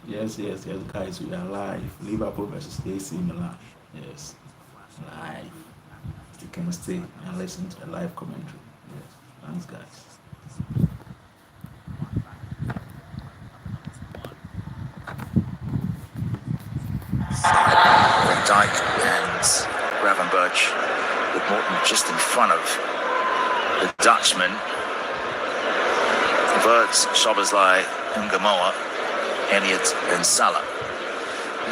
Yes, guys, we are live. Liverpool versus AC Milan. Yes, live. You can stay and listen to the live commentary. Yes, thanks, guys. Van Dijk and Gravenberch with Morton just in front of the Dutchman. Verts, Szoboszlai, Ngamoa, Elliott and Salah.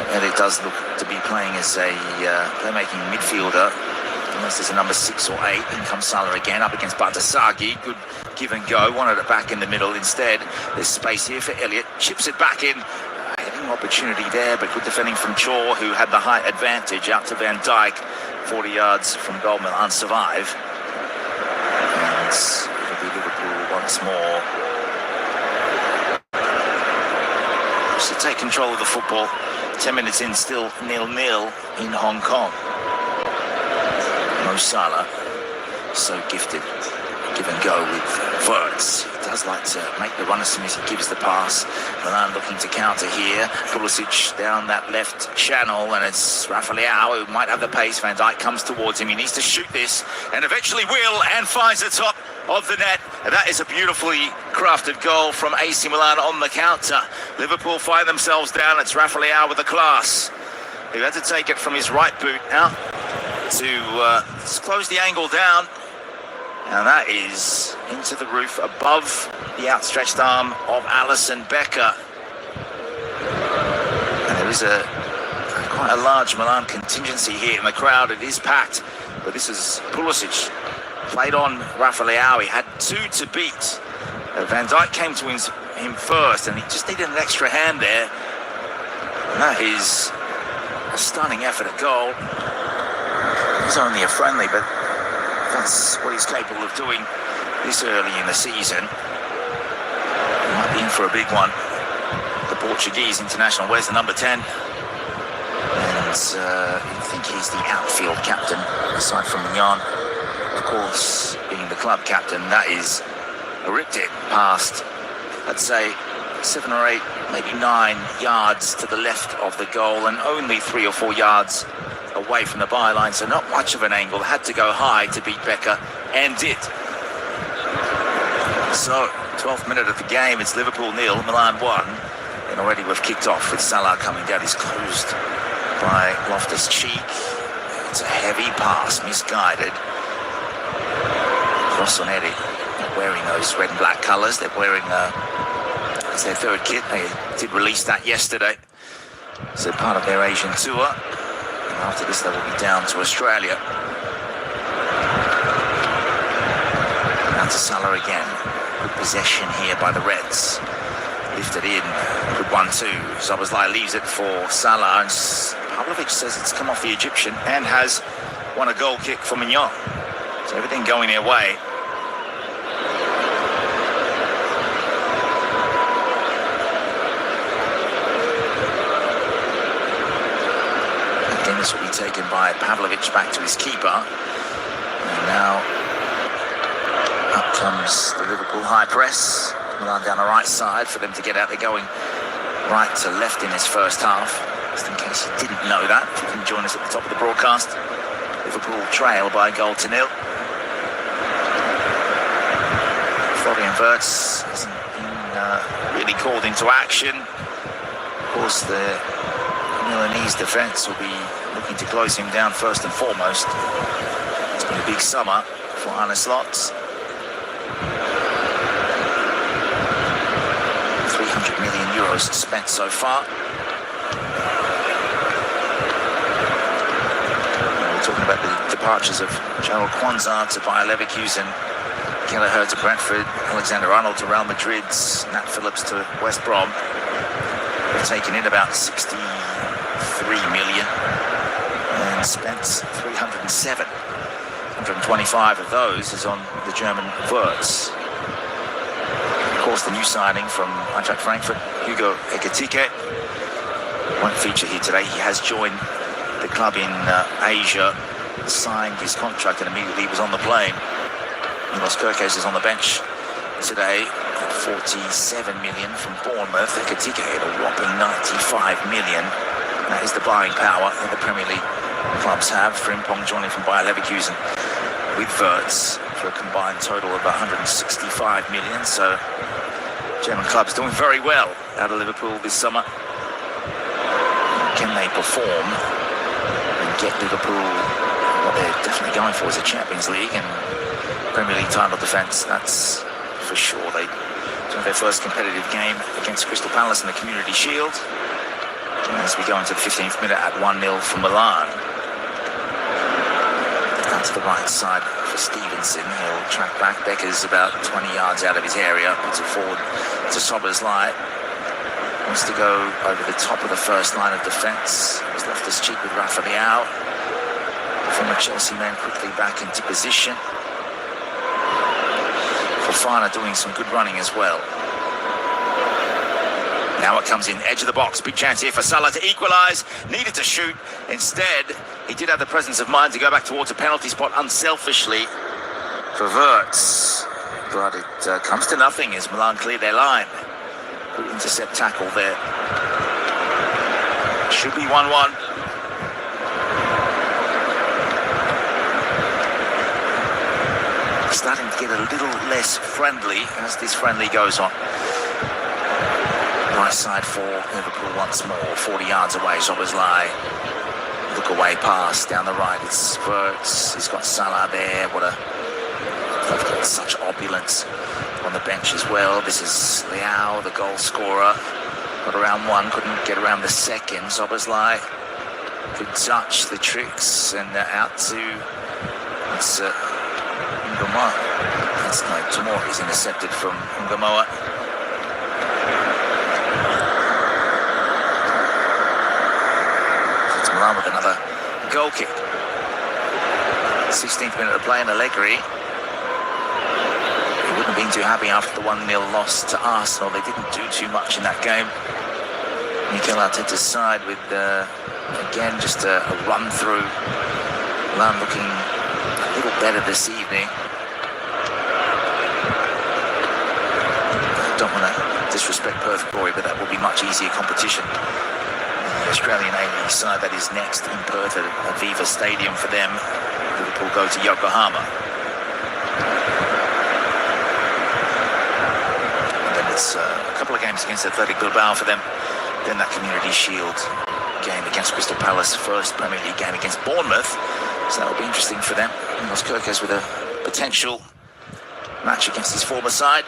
Elliott does look to be playing as a playmaking midfielder, unless there's a number 6 or 8. In comes Salah again up against Batasagi. Good give and go. Wanted it back in the middle instead. There's space here for Elliott. Chips it back in. Heading opportunity there, but good defending from Chaw, who had the height advantage. Out to Van Dijk. 40 yards from goal. Milan survive. And it'll be Liverpool once more. So take control of the football. 10 minutes in, still 0-0 in Hong Kong. Mo Salah, so gifted. Give and go with Verts. He does like to make the run as soon as he gives the pass. Milan looking to counter here. Pulisic down that left channel, and it's Rafael who might have the pace. Van Dijk comes towards him. He needs to shoot this, and eventually will, and finds the top of the net. And that is a beautifully crafted goal from AC Milan on the counter. Liverpool find themselves down. It's Rafael with the class, who had to take it from his right boot out to close the angle down. And that is into the roof above the outstretched arm of Alisson Becker. And there is quite a large Milan contingency here in the crowd. It is packed, but this is Pulisic. Played on Rafael. He had 2 to beat. Van Dijk came to him first, and he just needed an extra hand there. And that is a stunning effort at goal. It's only a friendly, but that's what he's capable of doing this early in the season. He might be in for a big one. The Portuguese international wears the number 10. And you think he's the outfield captain, aside from Mignon. Of course, being the club captain, that is ripped it past, I'd say, 7 or 8, maybe 9 yards to the left of the goal, and only 3 or 4 yards away from the byline, so not much of an angle. Had to go high to beat Becker, and did. So, 12th minute of the game, it's Liverpool 0, Milan 1, and already we've kicked off with Salah coming down. He's closed by Loftus-Cheek. It's a heavy pass, misguided. Rossoneri, wearing those red and black colours. They're wearing it's their 3rd kit. They did release that yesterday. So part of their Asian tour. After this, they will be down to Australia. Now to Salah again. Good possession here by the Reds. Lifted in. Good 1-2. Szoboszlai leaves it for Salah. And Pavlovic says it's come off the Egyptian and has won a goal kick for Mignon. So everything going their way. This will be taken by Pavlovic back to his keeper. And now up comes the Liverpool high press. Milan down the right side for them to get out. They're going right to left in this first half. Just in case you didn't know that, if you can join us at the top of the broadcast. Liverpool trail by 1-0. Florian Wirtz hasn't been really called into action. Of course, the Milanese defence will be looking to close him down first and foremost. It's been a big summer for Arne Slot. 300 million euros spent so far. We're talking about the departures of Gerald Kwanzaa to Bayer Leverkusen, Kelleher to Brentford, Alexander-Arnold to Real Madrid, Nat Phillips to West Brom. They've taken in about 63 million and spent 307. 125 of those is on the German Wirtz. Of course, the new signing from Eintracht Frankfurt, Hugo Ekitike, won't feature here today. He has joined the club in Asia, signed his contract, and immediately was on the plane. Milos Kerkez is on the bench today. at 47 million from Bournemouth. Ekitike at a whopping 95 million. That is the buying power that the Premier League clubs have. Frimpong joining from Bayer Leverkusen with Wirtz for a combined total of 165 million. So German clubs doing very well out of Liverpool this summer. Can they perform and get Liverpool what they're definitely going for is a Champions League and Premier League title defence? That's for sure. They took their first competitive game against Crystal Palace in the Community Shield. And as we go into the 15th minute at 1-0 for Milan. Out to the right side for Stevenson. He'll track back. Becker's about 20 yards out of his area. Puts it forward to Soberslai. Wants to go over the top of the first line of defence. He's left us cheap with Rafa Leao. Former Chelsea man quickly back into position. Fofana doing some good running as well. Now it comes in, edge of the box. Big chance here for Salah to equalise. Needed to shoot. Instead, he did have the presence of mind to go back towards a penalty spot unselfishly for Wirtz. But it comes to nothing as Milan clear their line. Good intercept tackle there. Should be 1-1. Starting to get a little less friendly as this friendly goes on. Right side for Liverpool once more, 40 yards away. Soberslai, look away pass down the right. It's Wirtz. He's got Salah there. They've got such opulence on the bench as well. This is Leao, the goal scorer. Got around one, couldn't get around the second. Soberslai, good touch, the tricks, and out to it's Ngamoa. That's no Tomori. He's intercepted from Ngamoa. Milan with another goal kick. 16th minute of play in Allegri. He wouldn't have been too happy after the 1-0 loss to Arsenal. They didn't do too much in that game. Mikel Arteta's side with, again, just a run through. Milan looking a little better this evening. I don't want to disrespect Perth Glory, but that will be much easier competition. The Australian A-League side that is next in Perth at Aviva Stadium for them. Liverpool go to Yokohama. And then it's a couple of games against Athletic Bilbao for them. Then that Community Shield game against Crystal Palace, first Premier League game against Bournemouth. So that'll be interesting for them. Milos Kerkez with a potential match against his former side.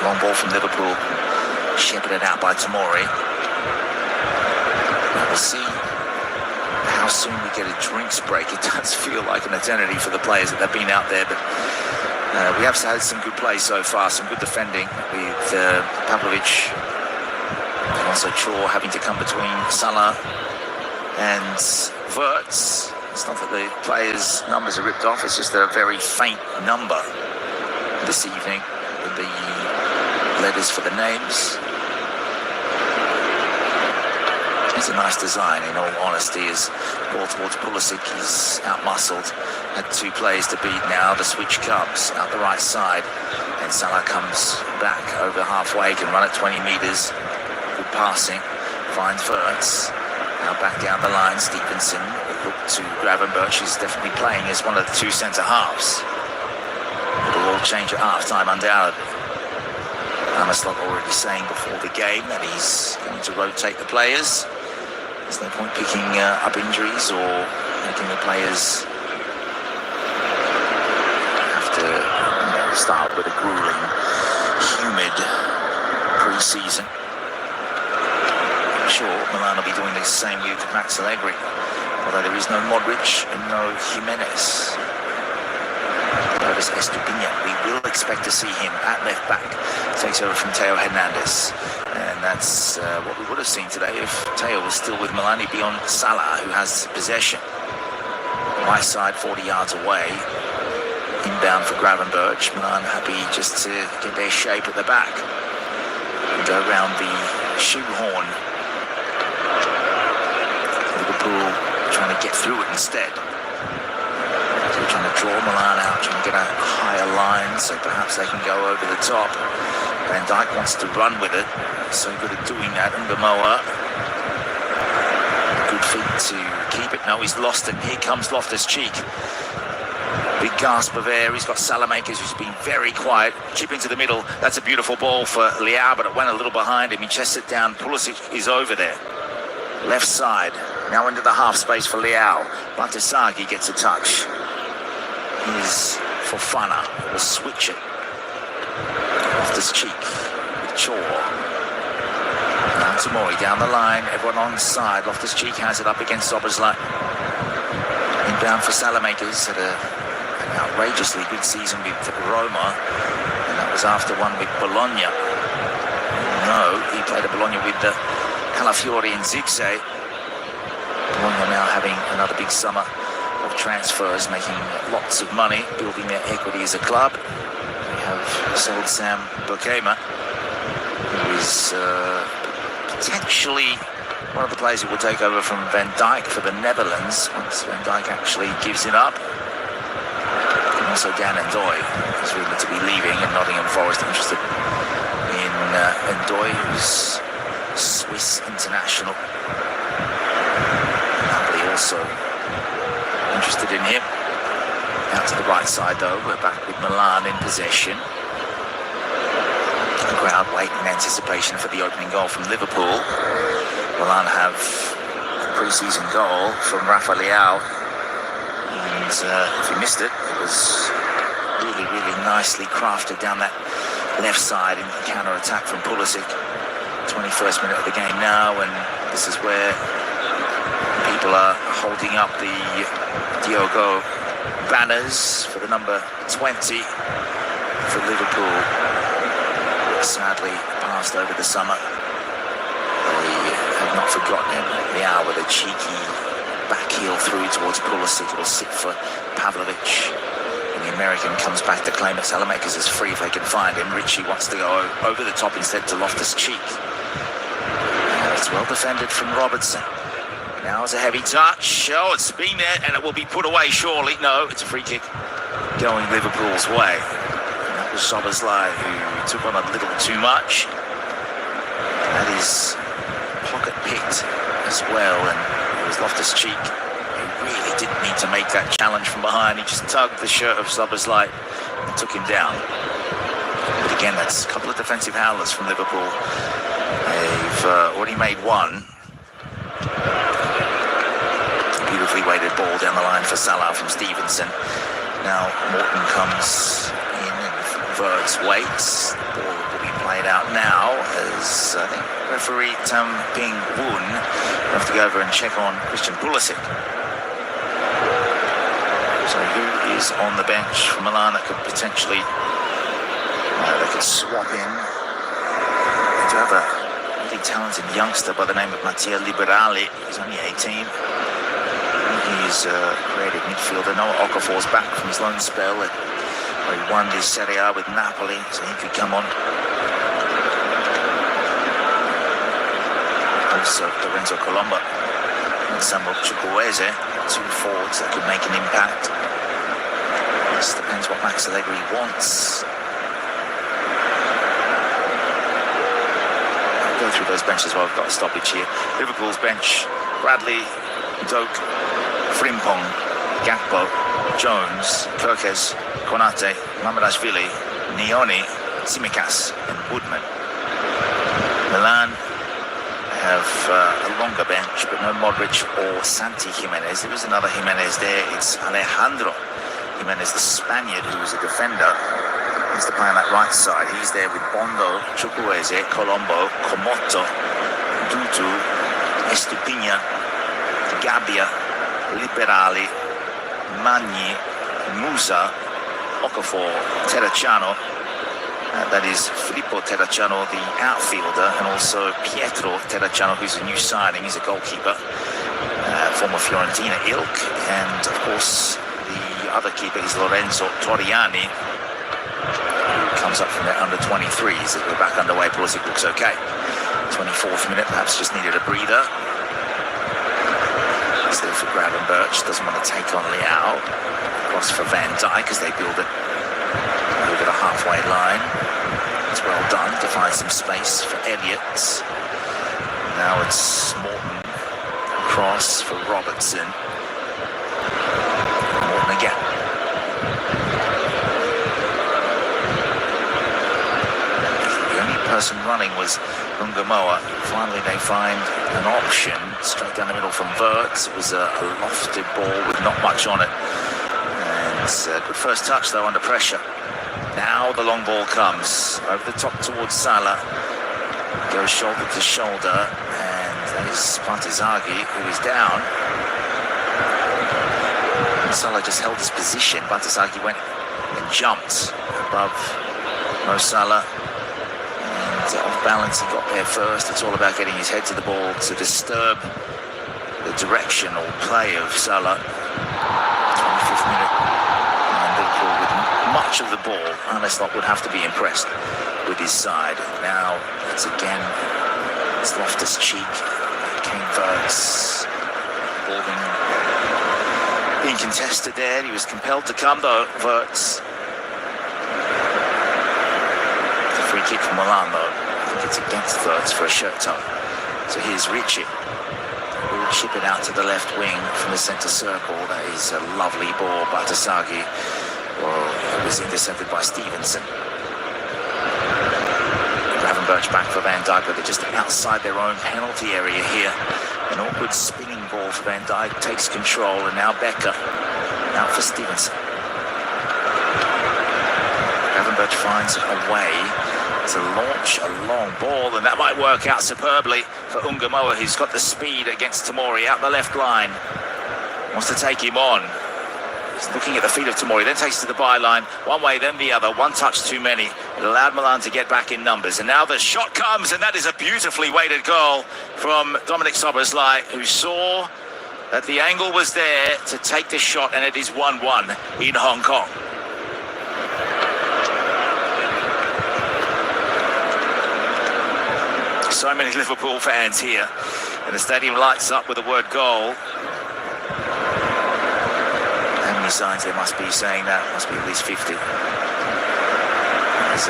Long ball from Liverpool, shepherded out by Tomori. We'll see how soon we get a drinks break. It does feel like an eternity for the players that have been out there, but we have had some good play so far, some good defending with Pavlovic and also Chor having to come between Salah and Wirtz. It's not that the players' numbers are ripped off, it's just a very faint number this evening with the letters for the names. It's a nice design, in all honesty, as ball towards Pulisic. He's out-muscled, had two players to beat now. The switch comes out the right side, and Salah comes back over halfway, can run at 20 metres. Good passing, finds Wirtz. Now back down the line, Stevenson will look to Gravenberch. He's definitely playing as one of the two centre-halves. It'll all change at half-time, undoubtedly. Amaslov already saying before the game that he's going to rotate the players. There's no point picking up injuries or making the players have to start with a grueling, humid pre-season. I'm sure Milan will be doing the same with Max Allegri, although there is no Modric and no Jimenez. Estupinian, we will expect to see him at left back. Takes over from Theo Hernandez, and that's what we would have seen today if Theo was still with Milan. He'd be on Salah, who has possession. Right side, 40 yards away. Inbound for Gravenberch. Milan happy just to get their shape at the back and go around the shoehorn. Liverpool trying to get through it instead. trying to draw Milan out, trying to get a higher line, so perhaps they can go over the top. Van Dijk wants to run with it, so good at doing that. And Moa, good feet to keep it. No, he's lost it. Here comes Loftus-Cheek. Big gasp of air. He's got Salamakers, who's been very quiet. Chip into the middle. That's a beautiful ball for Leao, but it went a little behind him. He chests it down. Pulisic is over there. Left side. Now into the half space for Leao. Batasagi gets a touch. Here's Fofana. Will switch it. Loftus-Cheek with Shaw. Now Tomori down the line. Everyone on side. Loftus-Cheek has it up against Szoboszlai. Inbound for Salamakers at an outrageously good season with Roma. And that was after one with Bologna. No, he played at Bologna with the Calafiori and Zirkzee. Bologna now having another big summer of transfers, making lots of money, building their equity as a club. They have sold Sam Bokema, who is potentially one of the players who will take over from Van Dijk for the Netherlands once Van Dijk actually gives it up. And also Dan Ndoye is rumored to be leaving, and Nottingham Forest interested in Ndoye, who's Swiss international. Napoli also interested in him. Out to the right side though, we're back with Milan in possession. The crowd wait in anticipation for the opening goal from Liverpool. Milan have a pre-season goal from Rafa Leao, and if you missed it, it was really, really nicely crafted down that left side in the counter-attack from Pulisic. 21st minute of the game now, and this is where people are holding up the Diogo banners for the number 20 for Liverpool. Sadly passed over the summer. They have not forgotten him. Leao with a cheeky back heel through towards Pulisic. It will sit for Pavlovic. And the American comes back to claim it. Salamakers is free if they can find him. Ritchie wants to go over the top instead to Loftus-Cheek. It's well defended from Robertson. Now it's a heavy touch. Oh, it's been there, and it will be put away surely. No, it's a free kick going Liverpool's way. And that was Szoboszlai who took on a little too much. That is pocket picked as well, and it was Loftus-Cheek who really didn't need to make that challenge from behind. He just tugged the shirt of Szoboszlai and took him down. But again, that's a couple of defensive howlers from Liverpool. They've already made one. Beautifully weighted ball down the line for Salah from Stevenson. Now Morton comes in and inverts, waits. The ball will be played out now as I think referee Tam Ping Woon will have to go over and check on Christian Pulisic. So who is on the bench for Milan that could potentially they could swap in? They do have a really talented youngster by the name of Mattia Liberali. He's only 18. He's a creative midfielder. Noah Okafor's back from his loan spell. He won his Serie A with Napoli, so he could come on. Also Lorenzo Colombo and Samuel Chukwueze, two forwards that could make an impact. This depends what Max Allegri wants. I'll go through those benches while I've got a stoppage here. Liverpool's bench: Bradley, Doak, Frimpong, Gakpo, Jones, Kirkes, Konate, Mamardashvili, Nioni, Tsimikas and Woodman. Milan have a longer bench, but no Modric or Santi Jimenez. There is another Jimenez there. It's Alejandro Jimenez, the Spaniard, who is a defender. He's the player on that right side. He's there with Bondo, Chukwueze, Colombo, Komoto, Dutu, Estupiñán, Gabbia, Liberali, Magni, Musa, Okafor, Terracciano. That is Filippo Terracciano, the outfielder, and also Pietro Terracciano, who's a new signing. He's a goalkeeper, former Fiorentina ilk. And of course, the other keeper is Lorenzo Torriani, who comes up from their under-23s. As we're back underway, Pulisic looks okay. 24th minute, perhaps just needed a breather. Still for Gravenberch, doesn't want to take on Leao. Cross for Van Dijk as they build it over the halfway line. It's well done to find some space for Elliott. Now it's Morton. Cross for Robertson. Morton again. The only person running was Ungamoa. Finally they find an option straight down the middle from Wirtz. It was a lofted ball with not much on it. And good first touch though under pressure. Now the long ball comes over the top towards Salah. Goes shoulder to shoulder, and that is Bantazagi, who is down. And Salah just held his position. Bantazagi went and jumped above Mo Salah. And off balance, he got there first. It's all about getting his head to the ball to disturb the direction or play of Salah. 25th minute. And Liverpool with much of the ball. Arne Slot would have to be impressed with his side. Now it's again it's Loftus-Cheek, Kane Wirtz, ball being contested there. He was compelled to come though, Wirtz. The free kick from Milan though. I think it's against Wirtz for a shirt toe. So here's Ricci. We'll chip it out to the left wing from the centre circle. That is a lovely ball. Bantazagi, well, it was intercepted by Stevenson. Gravenberch back for Van Dijk, but they're just outside their own penalty area here. An awkward spinning ball for Van Dijk, takes control, and now Becker out for Stevenson. Gravenberch finds a way to launch a long ball, and that might work out superbly for Ungamoa, who's got the speed against Tomori out the left line. Wants to take him on. He's looking at the feet of Tomori, then takes to the byline. One way, then the other. One touch too many. It allowed Milan to get back in numbers. And now the shot comes, and that is a beautifully weighted goal from Dominic Szoboszlai, who saw that the angle was there to take the shot, and it is 1-1 in Hong Kong. So many Liverpool fans here, and the stadium lights up with the word goal. How many signs there must be saying that? Must be at least 50. There's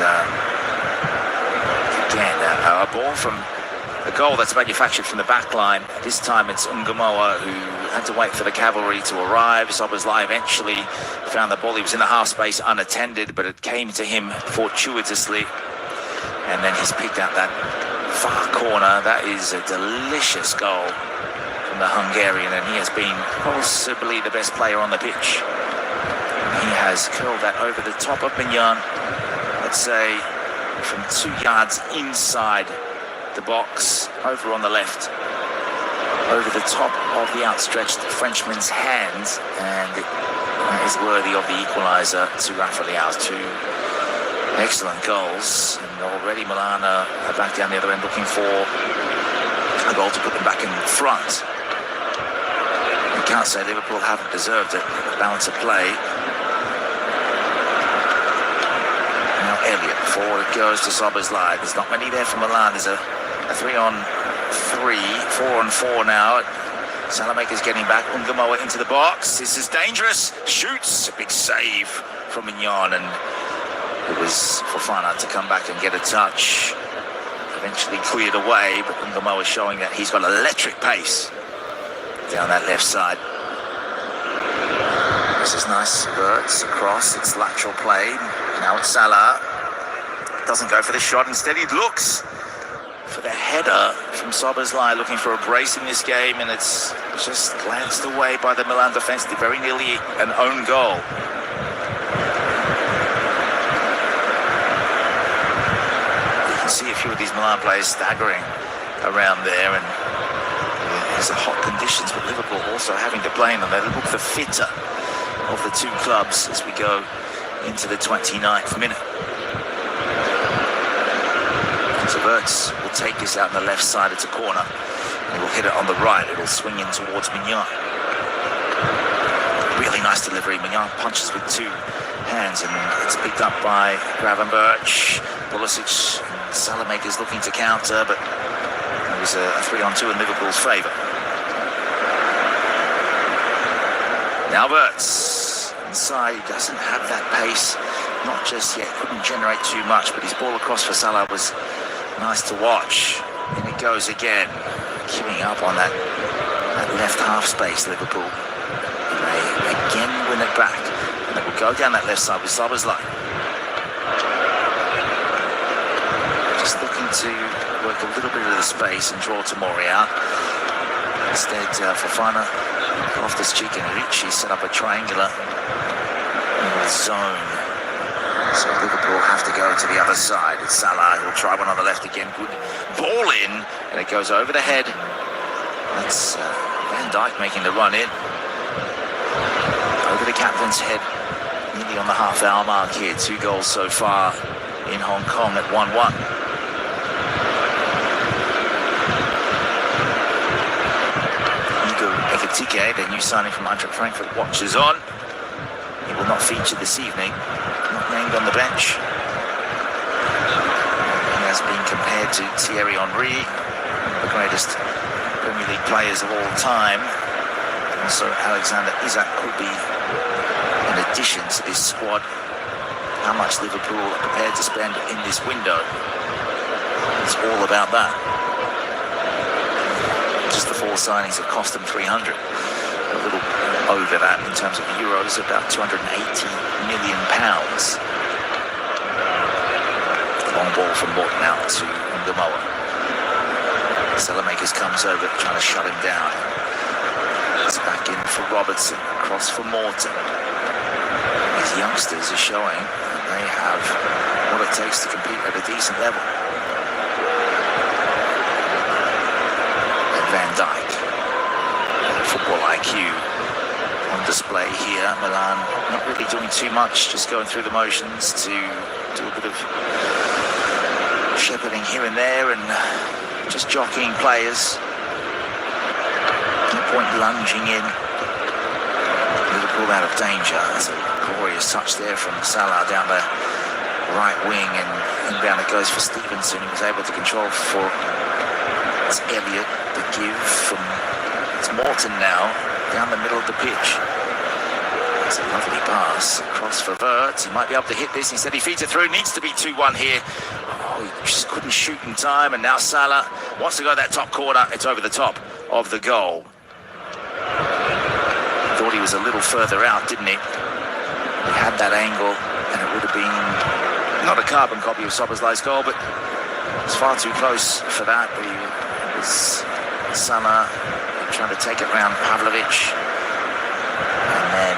again a ball from a goal that's manufactured from the back line. This time it's Ungamoa who had to wait for the cavalry to arrive. Szoboszlai eventually found the ball. He was in the half space unattended, but it came to him fortuitously, and then he's picked out that far corner. That is a delicious goal from the Hungarian, and he has been possibly the best player on the pitch. He has curled that over the top of Mignon, let's say from 2 yards inside the box, over on the left, over the top of the outstretched Frenchman's hands, and it is worthy of the equaliser to Rafa Leao's 2 excellent goals. And already Milan are back down the other end looking for a goal to put them back in front. You can't say Liverpool haven't deserved it. Balance of play. Now Elliott, forward it goes to Szoboszlai. There's not many there for Milan. There's a 3-on-3, 4-on-4 now. Salamaker's getting back. Ungamoa into the box. This is dangerous. Shoots. A big save from Mignon, and it was Fofana to come back and get a touch. Eventually cleared away, but Ungamoa is showing that he's got electric pace down that left side. This is nice. Wirtz across. It's lateral play. Now it's Salah. Doesn't go for the shot. Instead he looks for the header from Szoboszlai, looking for a brace in this game, and it's just glanced away by the Milan defence. Very nearly an own goal. See a few of these Milan players staggering around there, and there's hot conditions, but Liverpool also having to play in them. They look the fitter of the 2 clubs as we go into the 29th minute. So Wirtz will take this out on the left side. It's a corner. He will hit it on the right. It'll swing in towards Mignon. Really nice delivery. Mignon punches with 2 hands, and it's picked up by Gravenberch. Pulisic. Salamaker's looking to counter, but it was a 3-on-2 in Liverpool's favour. Alberts inside, he doesn't have that pace, not just yet, couldn't generate too much, but his ball across for Salah was nice to watch. And it goes again, queuing up on that left half space, Liverpool. They again win it back, and it will go down that left side with Szoboszlai. Just looking to work a little bit of the space and draw Tomori out. Instead, Fofana, Loftus-Cheek and Ricci set up a triangular zone. So Liverpool have to go to the other side. It's Salah, he'll try one on the left again. Good ball in, and it goes over the head. That's Van Dijk making the run in. Over the captain's head, nearly on the half-hour mark here. 2 goals so far in Hong Kong at 1-1. Ekitike, the new signing from Eintracht Frankfurt, watches on. He will not feature this evening, not named on the bench. He has been compared to Thierry Henry, one of the greatest Premier League players of all time. Also, Alexander Isak could be an addition to this squad. How much Liverpool are prepared to spend in this window, it's all about that. Just the 4 signings have cost them 300. A little over that in terms of euros, about £280 million. Long ball from Morton out to Ngamoa. Salamakers comes over trying to shut him down. It's back in for Robertson, cross for Morton. These youngsters are showing that they have what it takes to compete at a decent level. Van Dijk, football IQ on display here. Milan not really doing too much, just going through the motions to do a bit of shepherding here and there and just jockeying players. No point lunging in. Liverpool out of danger. That's a glorious touch there from Salah down the right wing, and inbound it goes for Stevenson. He was able to control for Elliott. The give from it's Morton now down the middle of the pitch. It's a lovely pass across for Wirtz. He might be able to hit this. Instead, he feeds it through. Needs to be 2-1 here. Oh, he just couldn't shoot in time. And now Salah wants to go that top corner. It's over the top of the goal. Thought he was a little further out, didn't he? He had that angle, and it would have been not a carbon copy of Szoboszlai's goal, but it's far too close for that. But he was Salah trying to take it round Pavlovic, and then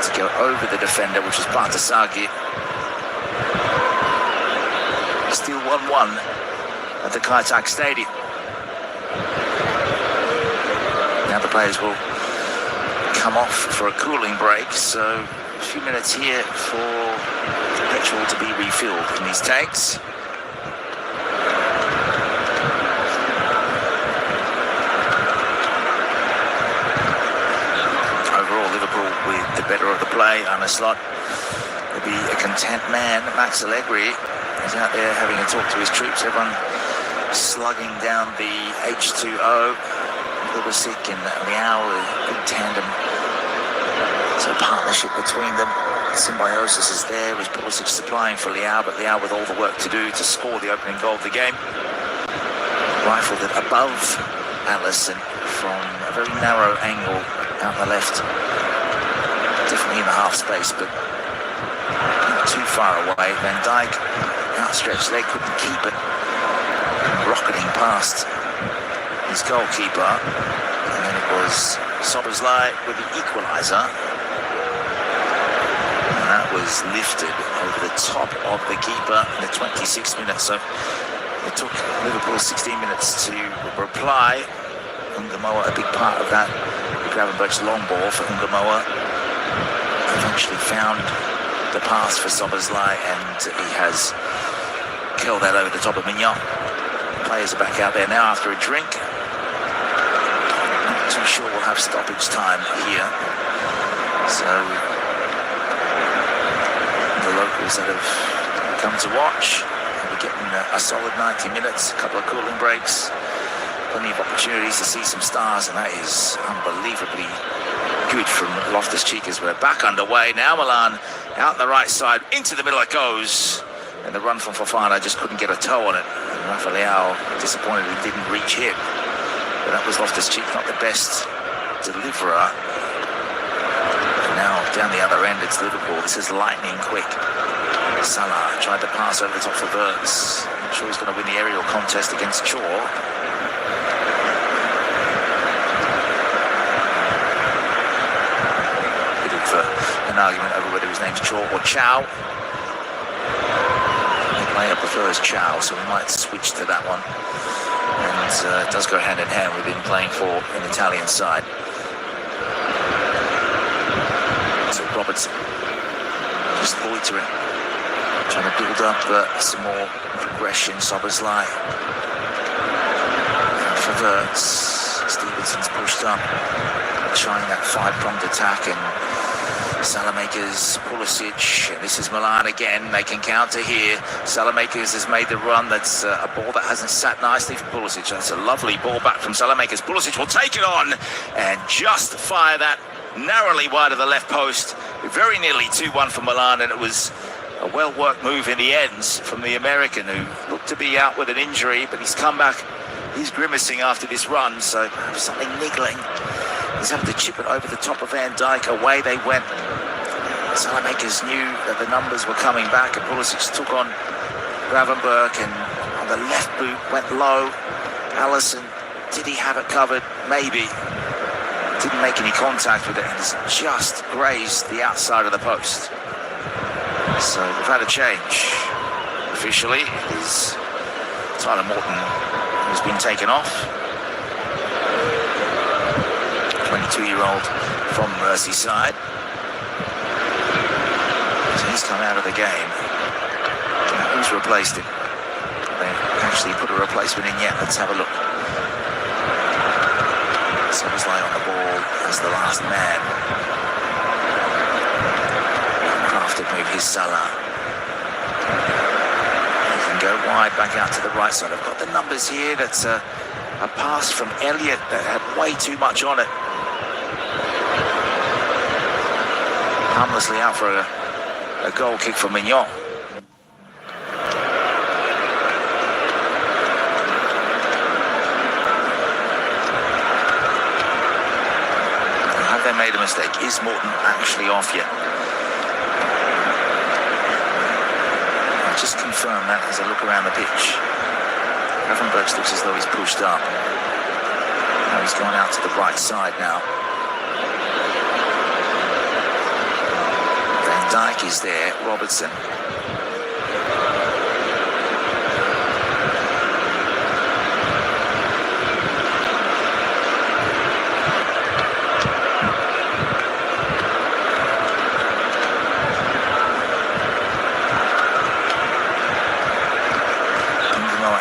to go over the defender, which is Bartasagi. Still 1-1 at the Kaitak Stadium. Now the players will come off for a cooling break, so a few minutes here for petrol to be refilled in these tanks. With the better of the play, on a slot will be a content man. Max Allegri is out there having a talk to his troops. Everyone slugging down the H2O. Pulisic and Leao, a good tandem. So a partnership between them. Symbiosis is there with Pulisic supplying for Leao, but Leao with all the work to do to score the opening goal of the game. Rifled it above Alisson from a very narrow angle out the left. Definitely in the half space, but not too far away. Van Dijk, outstretched leg, couldn't keep it. Rocketing past his goalkeeper. And then it was Szoboszlai with the equaliser. And that was lifted over the top of the keeper in the 26th minute. So it took Liverpool 16 minutes to reply. Ngamoa, a big part of that. Gravenberch's long ball for Ngamoa. Eventually found the pass for Szoboszlai, and he has curled that over the top of Mignon. Players are back out there now after a drink. Not too sure we'll have stoppage time here. So the locals that have come to watch will be getting a solid 90 minutes, a couple of cooling breaks, plenty of opportunities to see some stars, and that is unbelievably good from Loftus-Cheek as we're back underway. Now Milan out the right side, into the middle it goes. And the run from Fofana just couldn't get a toe on it. And Rafael disappointed he didn't reach him. But that was Loftus-Cheek, not the best deliverer. And now down the other end it's Liverpool. This is lightning quick. Salah tried to pass over the top for Verts. I'm sure he's going to win the aerial contest against Chaw. Bit of an argument over whether his name's Chaw or Chow. The player prefers Chow, so we might switch to that one. And it does go hand in hand with him playing for an Italian side. So Robertson just loitering. Trying to build up some more progression. Soberslai. For Verts. Stevenson's pushed up. Trying that five-pronged attack. And Salamakers, Pulisic. And this is Milan again. They can counter here. Salamakers has made the run. That's a ball that hasn't sat nicely for Pulisic. That's a lovely ball back from Salamakers. Pulisic will take it on and just fire that narrowly wide of the left post. Very nearly 2-1 for Milan, and it was a well-worked move in the end from the American, who looked to be out with an injury, but he's come back. He's grimacing after this run, so something niggling. He's having to chip it over the top of Van Dijk. Away they went. Salamakers knew that the numbers were coming back, and Pulisic took on Gravenberg, and on the left boot went low. Alisson, did he have it covered? Maybe. Didn't make any contact with it, and has just grazed the outside of the post. So we've had a change. Officially, it is Tyler Morton who's been taken off. 22-year-old from Merseyside. So he's come out of the game. Now, who's replaced him? They actually put a replacement in yet. Let's have a look. Someone's lying on the ball as the last man. Crafted move, his Salah. He can go wide back out to the right side. I've got the numbers here. That's a pass from Elliott that had way too much on it. Harmlessly out for a goal kick from Mignon. Have they made a mistake? Is Morton actually off yet? I'll just confirm that as I look around the pitch. Gravenberg looks as though he's pushed up. Now he's gone out to the right side now. Van Dijk is there, Robertson.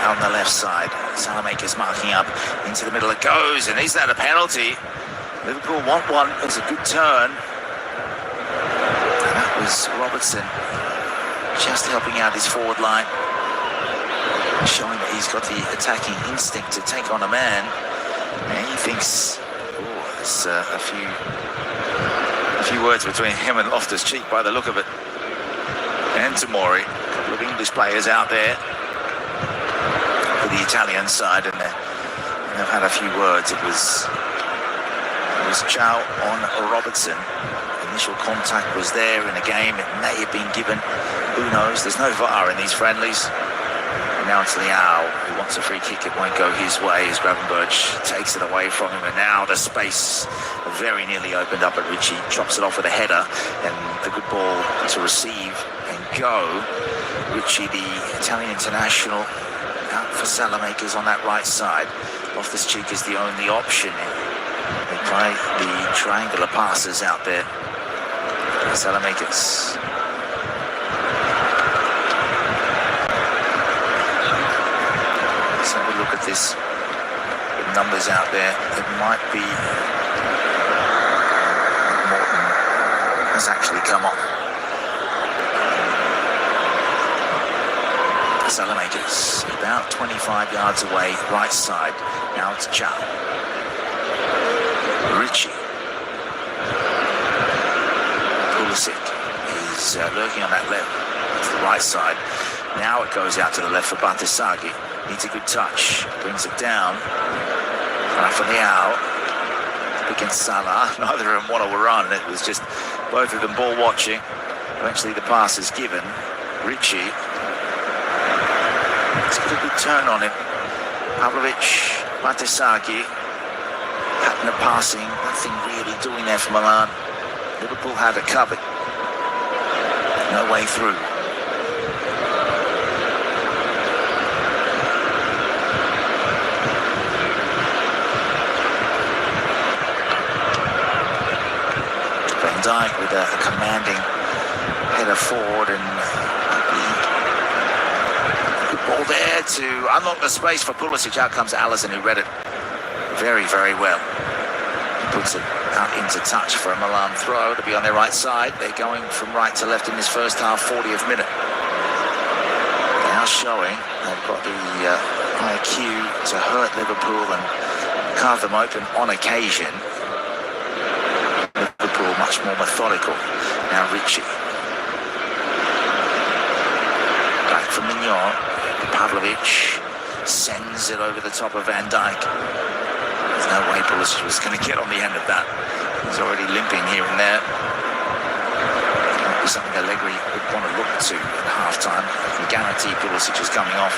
On the left side, Salamakers marking up into the middle. It goes, and is that a penalty? Liverpool want one. It's a good turn. And that was Robertson just helping out his forward line, showing that he's got the attacking instinct to take on a man. And he thinks, oh, there's a few words between him and Loftus-Cheek by the look of it. And Tomori, a couple of English players out there for the Italian side, and they've had a few words. It was Chow on Robertson. Initial contact was there in a game. It may have been given. Who knows? There's no VAR in these friendlies. And now it's Liao who wants a free kick. It won't go his way as Gravenberg takes it away from him. And now the space very nearly opened up, but Ritchie chops it off with a header, and the good ball to receive and go. Ritchie, the Italian international, out for Salamakers on that right side. Loftus-Cheek is the only option. They play the triangular passes out there. Salamakers. Let's have a look at this. The numbers out there. It might be Morton has actually come on. Salamakers about 25 yards away, right side. Now it's Chow. Ritchie. Pulisic is lurking on that left, to the right side. Now it goes out to the left for Batisagi. Needs a good touch, brings it down. Rafael against Salah. Neither of them want to run. It was just both of them ball watching. Eventually the pass is given. Richie. It's got a good turn on him. Pavlovic, Batisagi. Pattern of passing. Nothing really doing there for Milan. Liverpool had it covered. No way through. Van Dijk with a commanding header forward, and the ball there to unlock the space for Pulisic. Out comes Alisson, who read it very, very well. Puts it out into touch for a Milan throw to be on their right side. They're going from right to left in this first half, 40th minute. Now showing they've got the IQ to hurt Liverpool and carve them open on occasion. Liverpool much more methodical. Now Richie. Back from Mignon. Pavlovic sends it over the top of Van Dijk. There's no way Pulisic was going to get on the end of that. He's already limping here and there. Might be something Allegri would want to look to at half-time. I can guarantee Pulisic is coming off.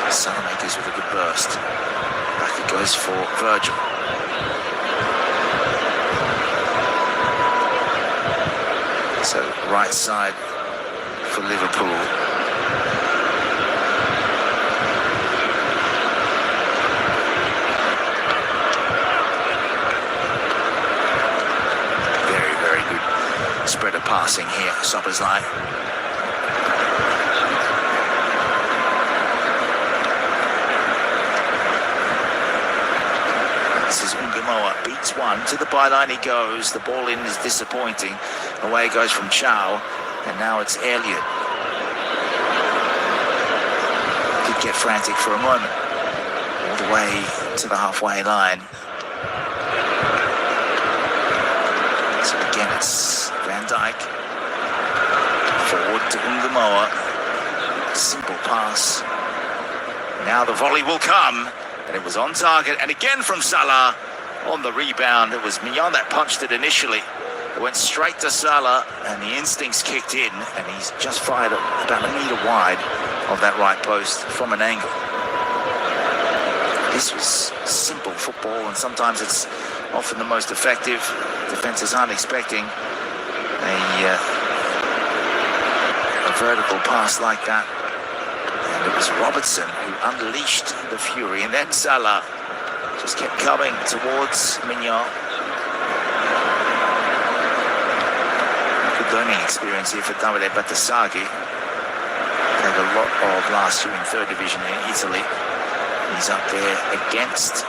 Salamakers with a good burst. Back it goes for Virgil. So right side for Liverpool. Spread of passing here, Szoboszlai. This is Ungamoa, beats one, to the byline he goes, the ball in is disappointing, away it goes from Chow, and now it's Elliott. Did get frantic for a moment, all the way to the halfway line. So again it's Van Dijk, forward to Ungamoa, simple pass. Now the volley will come, and it was on target, and again from Salah on the rebound. It was Mignon that punched it initially. It went straight to Salah, and the instincts kicked in, and he's just fired about a metre wide of that right post from an angle. This was simple football, and sometimes it's often the most effective. Defences aren't expecting a vertical pass like that, and it was Robertson who unleashed the fury, and then Salah just kept coming towards Mignon. Good learning experience here for Davide Batisagi. Played a lot of last year in third division in Italy. He's up there against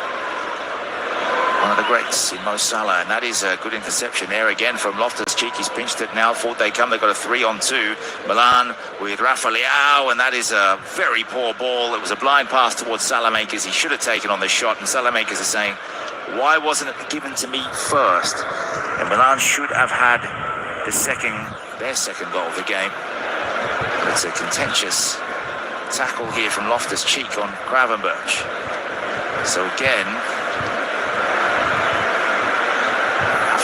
one of the greats in Mo Salah, and that is a good interception there again from Loftus-Cheek. He's pinched it now, forward they come, they've got a 3-on-2. Milan with Rafael, and that is a very poor ball. It was a blind pass towards Salamakers. He should have taken on the shot, and Salamakers are saying, why wasn't it given to me first? And Milan should have had their second goal of the game. It's a contentious tackle here from Loftus-Cheek on Gravenberch. So again,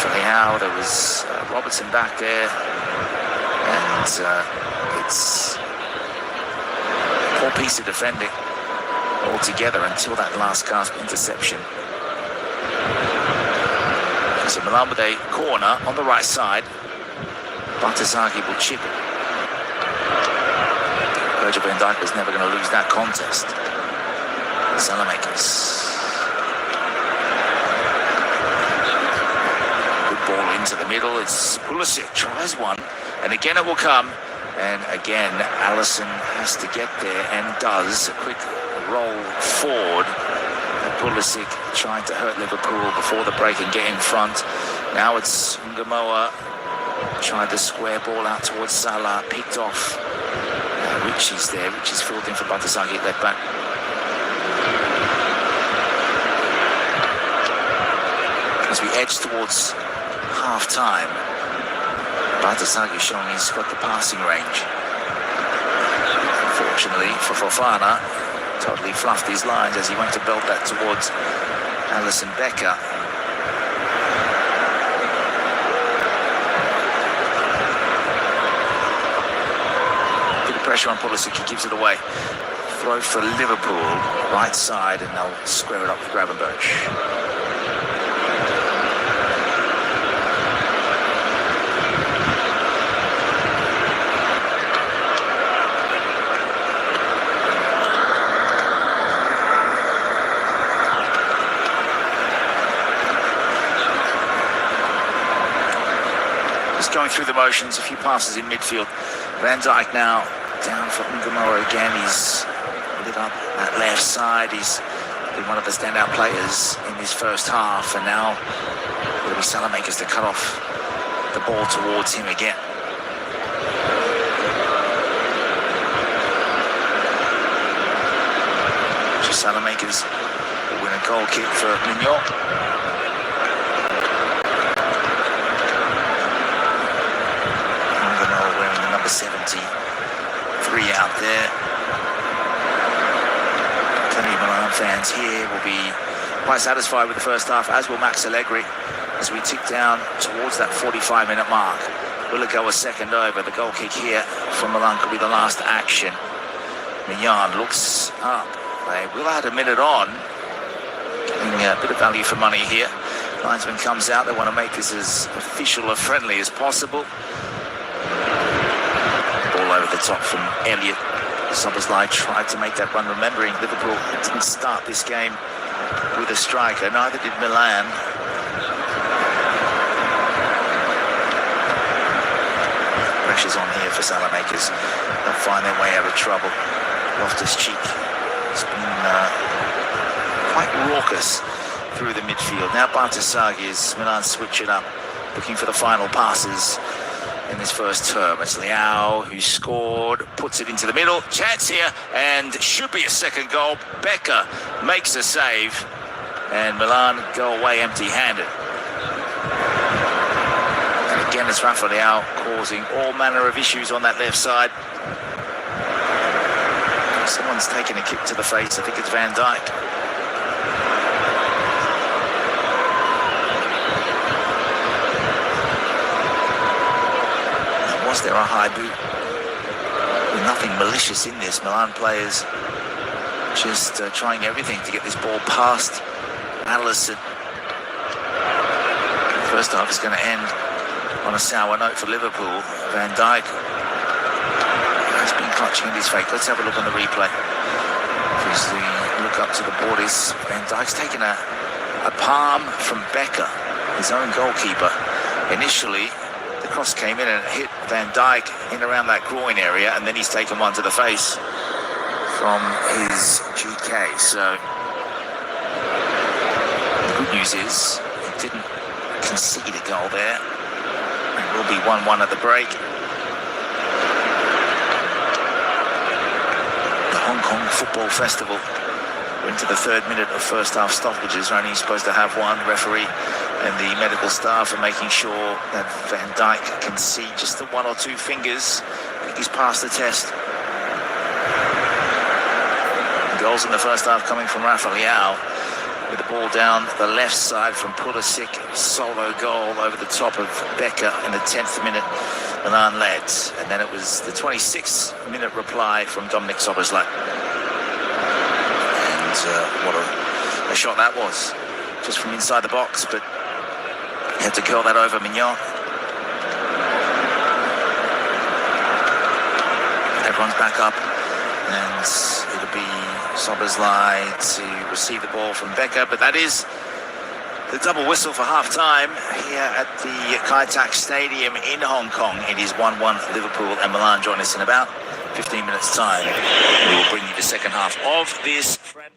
Rafael, there was Robertson back there, and it's a poor piece of defending altogether until that last gasp interception. So Milan with a corner on the right side. Batisagi will chip it. Virgil van Dijk was never going to lose that contest. Salamakers. Good ball into the middle. It's Pulisic tries one, and again it will come. And again, Alisson has to get there and does. A quick roll forward. Pulisic trying to hurt Liverpool before the break and get in front. Now it's Ungamoa. Tried the square ball out towards Salah, picked off. Richie's there. Richie's filled in for Batisagi at left back. As we edge towards half-time. Batasagi showing he's got the passing range. Fortunately for Fofana, totally fluffed his lines as he went to belt that towards Alisson Becker. Bit of pressure on Pulisic, he gives it away. Throw for Liverpool, right side, and they'll square it up with Gravenberch. Going through the motions, a few passes in midfield. Van Dijk now down for Ungamora again. He's lit up that left side. He's been one of the standout players in his first half, and now it'll be Salamakers to cut off the ball towards him again. So Salamakers will win a goal kick for Mignon. Number 73 out there. Plenty of Milan fans here will be quite satisfied with the first half, as will Max Allegri, as we tick down towards that 45-minute mark. Will it go a second over? The goal kick here from Milan could be the last action. Mignon looks up. They will add a minute on, getting a bit of value for money here. Linesman comes out. They want to make this as official a friendly as possible. Over the top from Elliott. Szoboszlai tried to make that run, remembering Liverpool didn't start this game with a striker, neither did Milan. Pressure's on here for Salamakers. They'll find their way out of trouble. Loftus-Cheek has been quite raucous through the midfield. Now Batasagi as Milan switch it up, looking for the final passes in this first term. It's Leao who scored, puts it into the middle, chance here, and should be a second goal. Becker makes a save, and Milan go away empty-handed. And again, it's Rafa Leao causing all manner of issues on that left side. Someone's taken a kick to the face. I think it's Van Dijk. Was there a high boot? With nothing malicious in this. Milan players just trying everything to get this ball past Alisson. The first half is going to end on a sour note for Liverpool. Van Dijk has been clutching in his fate. Let's have a look on the replay. As we look up to the borders, Van Dijk's taken a palm from Becker, his own goalkeeper. Initially, the cross came in and hit Van Dijk in around that groin area, and then he's taken one to the face from his GK. So the good news is he didn't concede a goal there. It will be 1-1 at the break. The Hong Kong Football Festival. We're into the third minute of first half stoppages. We're only supposed to have one. Referee and the medical staff are making sure that Van Dijk can see just the one or two fingers. I think he's passed the test. Goals in the first half coming from Rafa Leao, with the ball down the left side from Pulisic. Solo goal over the top of Becker in the 10th minute. Milan led, and then it was the 26th minute reply from Dominic Szoboszlai. And what a shot that was, just from inside the box, but he had to curl that over Mignon. Everyone's back up, and it'll be Szoboszlai to receive the ball from Becker, but that is the double whistle for half-time here at the Kai Tak Stadium in Hong Kong. It is 1-1 Liverpool and Milan. Join us in about 15 minutes' time. We will bring you the second half of this friendly.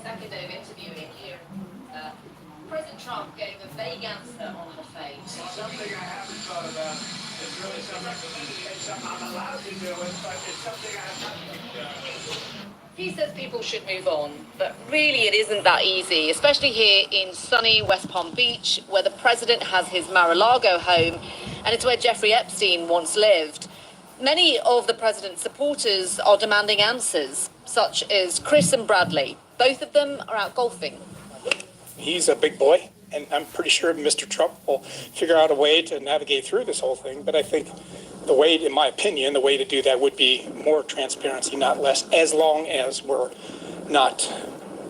executive interviewing here. President Trump gave a vague answer on her fate. Something I haven't thought about. It's really something I'm allowed to do, but it's something I have not. He says people should move on, but really it isn't that easy, especially here in sunny West Palm Beach, where the president has his Mar-a-Lago home, and it's where Jeffrey Epstein once lived. Many of the president's supporters are demanding answers, such as Chris and Bradley. Both of them are out golfing. He's a big boy, and I'm pretty sure Mr. Trump will figure out a way to navigate through this whole thing. But I think the way, in my opinion, the way to do that would be more transparency, not less, as long as we're not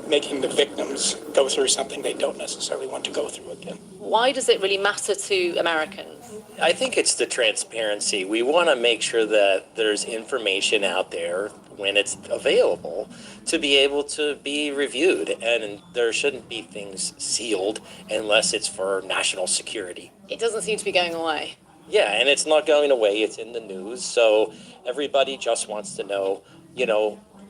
making the victims go through something they don't necessarily want to go through again. Why does it really matter to Americans? I think it's the transparency. We want to make sure that there's information out there when it's available to be able to be reviewed, and there shouldn't be things sealed unless it's for national security. It doesn't seem to be going away. Yeah, and it's not going away. It's in the news, so everybody just wants to know,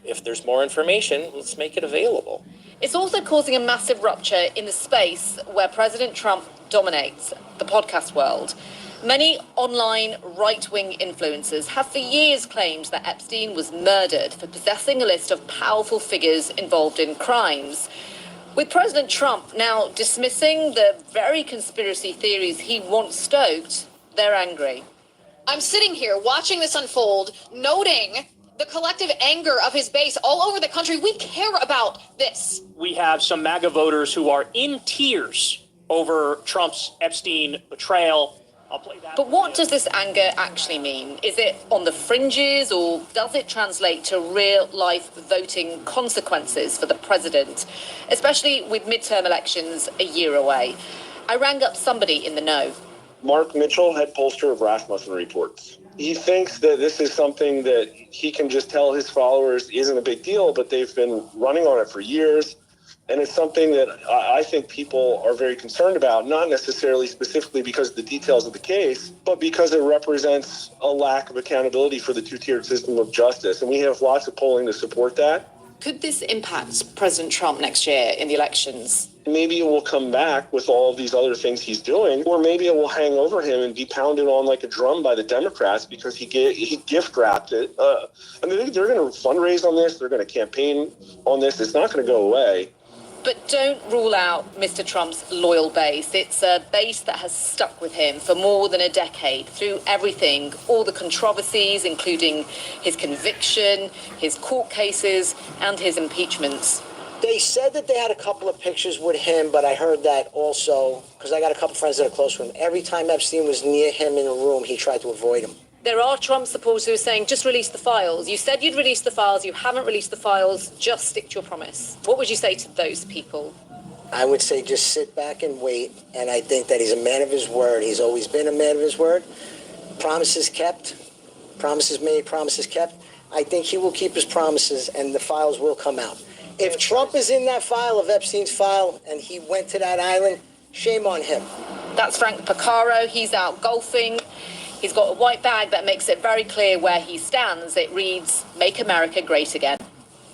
if there's more information, let's make it available. It's also causing a massive rupture in the space where President Trump dominates, the podcast world. Many online right-wing influencers have for years claimed that Epstein was murdered for possessing a list of powerful figures involved in crimes. With President Trump now dismissing the very conspiracy theories he once stoked, they're angry. I'm sitting here watching this unfold, noting the collective anger of his base all over the country. We care about this. We have some MAGA voters who are in tears over Trump's Epstein betrayal. I'll play that. But what does this anger actually mean? Is it on the fringes, or does it translate to real-life voting consequences for the president, especially with midterm elections a year away? I rang up somebody in the know. Mark Mitchell, head pollster of Rasmussen Reports. He thinks that this is something that he can just tell his followers isn't a big deal, but they've been running on it for years. And it's something that I think people are very concerned about, not necessarily specifically because of the details of the case, but because it represents a lack of accountability for the two-tiered system of justice. And we have lots of polling to support that. Could this impact President Trump next year in the elections? Maybe it will come back with all of these other things he's doing, or maybe it will hang over him and be pounded on like a drum by the Democrats because he gift wrapped it. They're going to fundraise on this. They're going to campaign on this. It's not going to go away. But don't rule out Mr. Trump's loyal base. It's a base that has stuck with him for more than a decade, through everything, all the controversies, including his conviction, his court cases, and his impeachments. They said that they had a couple of pictures with him, but I heard that also, because I got a couple of friends that are close to him. Every time Epstein was near him in a room, he tried to avoid him. There are Trump supporters who are saying, just release the files. You said you'd release the files. You haven't released the files. Just stick to your promise. What would you say to those people? I would say just sit back and wait. And I think that he's a man of his word. He's always been a man of his word. Promises kept. Promises made. Promises kept. I think he will keep his promises and the files will come out. If Trump is in that file of Epstein's file and he went to that island, shame on him. That's Frank Porcaro. He's out golfing. He's got a white bag that makes it very clear where he stands. It reads, "Make America Great Again."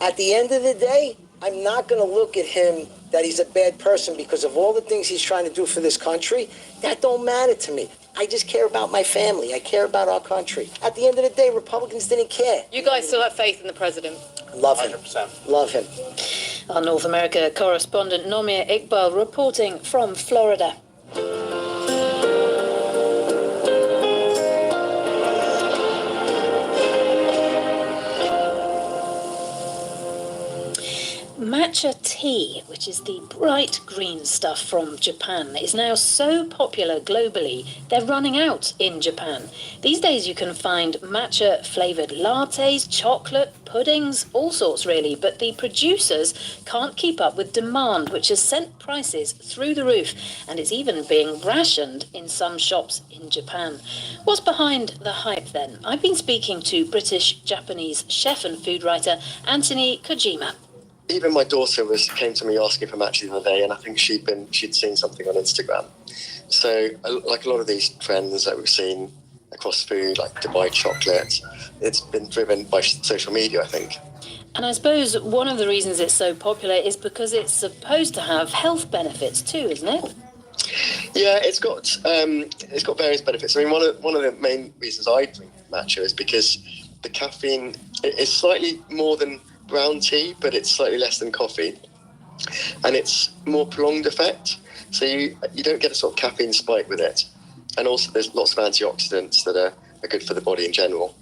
At the end of the day, I'm not going to look at him that he's a bad person because of all the things he's trying to do for this country. That don't matter to me. I just care about my family. I care about our country. At the end of the day, Republicans didn't care. You guys still have faith in the president? Love him. 100%. Love him. Our North America correspondent Nomir Iqbal reporting from Florida. Matcha tea, which is the bright green stuff from Japan, is now so popular globally, they're running out in Japan. These days you can find matcha-flavoured lattes, chocolate, puddings, all sorts really, but the producers can't keep up with demand, which has sent prices through the roof, and it's even being rationed in some shops in Japan. What's behind the hype then? I've been speaking to British-Japanese chef and food writer Anthony Kojima. Even my daughter came to me asking for matches the other day, and I think she'd seen something on Instagram. So, like a lot of these trends that we've seen across food, like Dubai chocolate, it's been driven by social media, I think. And I suppose one of the reasons it's so popular is because it's supposed to have health benefits too, isn't it? Yeah, it's got various benefits. I mean, one of the main reasons I drink matcha is because the caffeine is slightly more than brown tea, but it's slightly less than coffee, and it's more prolonged effect. So you don't get a sort of caffeine spike with it, and also there's lots of antioxidants that are good for the body in general.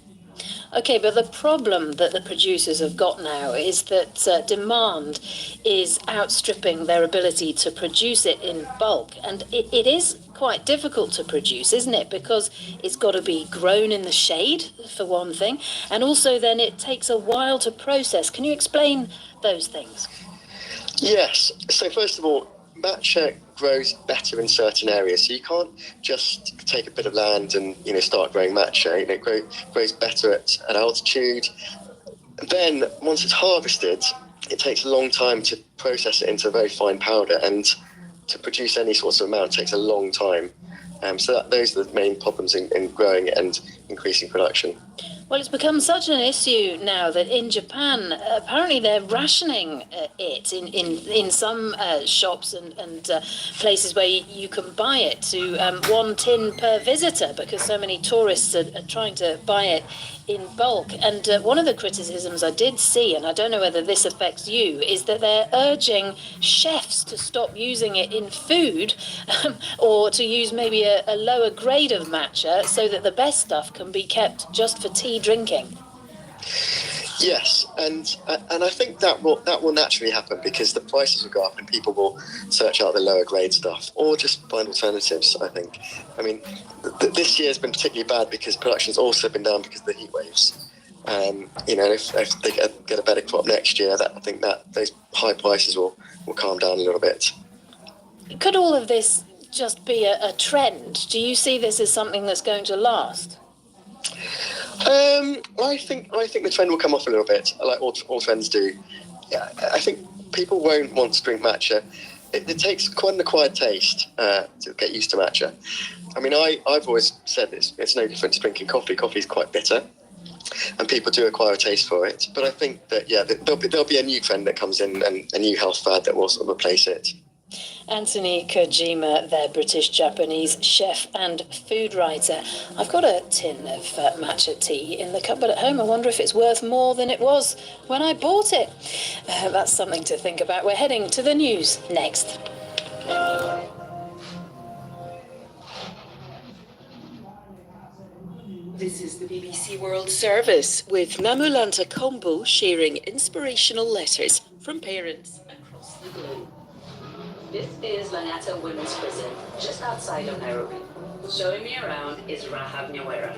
Okay, but the problem that the producers have got now is that demand is outstripping their ability to produce it in bulk. And it is quite difficult to produce, isn't it? Because it's got to be grown in the shade, for one thing. And also then it takes a while to process. Can you explain those things? Yes. So first of all, matcha grows better in certain areas. So you can't just take a bit of land and start growing matcha. It grows better at altitude. Then once it's harvested, it takes a long time to process it into a very fine powder, and to produce any sort of amount takes a long time. So those are the main problems in growing it and increasing production. Well, it's become such an issue now that in Japan, apparently they're rationing it in some shops and places where you can buy it to 1 tin per visitor, because so many tourists are trying to buy it in bulk. And one of the criticisms I did see, and I don't know whether this affects you, is that they're urging chefs to stop using it in food or to use maybe a lower grade of matcha so that the best stuff can be kept just for tea drinking. Yes, and I think that will naturally happen because the prices will go up and people will search out the lower grade stuff or just find alternatives. I think. I mean, this year has been particularly bad because production's also been down because of the heat waves. If they get a better crop next year, I think that those high prices will calm down a little bit. Could all of this just be a trend? Do you see this as something that's going to last? I think the trend will come off a little bit, like all trends do. Yeah, I think people won't want to drink matcha. It takes quite an acquired taste to get used to matcha. I mean, I've always said this. It's no different to drinking coffee. Coffee is quite bitter, and people do acquire a taste for it. But I think that there'll be a new trend that comes in and a new health fad that will sort of replace it. Anthony Kojima, their British-Japanese chef and food writer. I've got a tin of matcha tea in the cupboard at home. I wonder if it's worth more than it was when I bought it. That's something to think about. We're heading to the news next. This is the BBC World Service with Namulanta Kombo sharing inspirational letters from parents across the globe. This is Langata Women's Prison, just outside of Nairobi. Showing me around is Rahab Nyawera.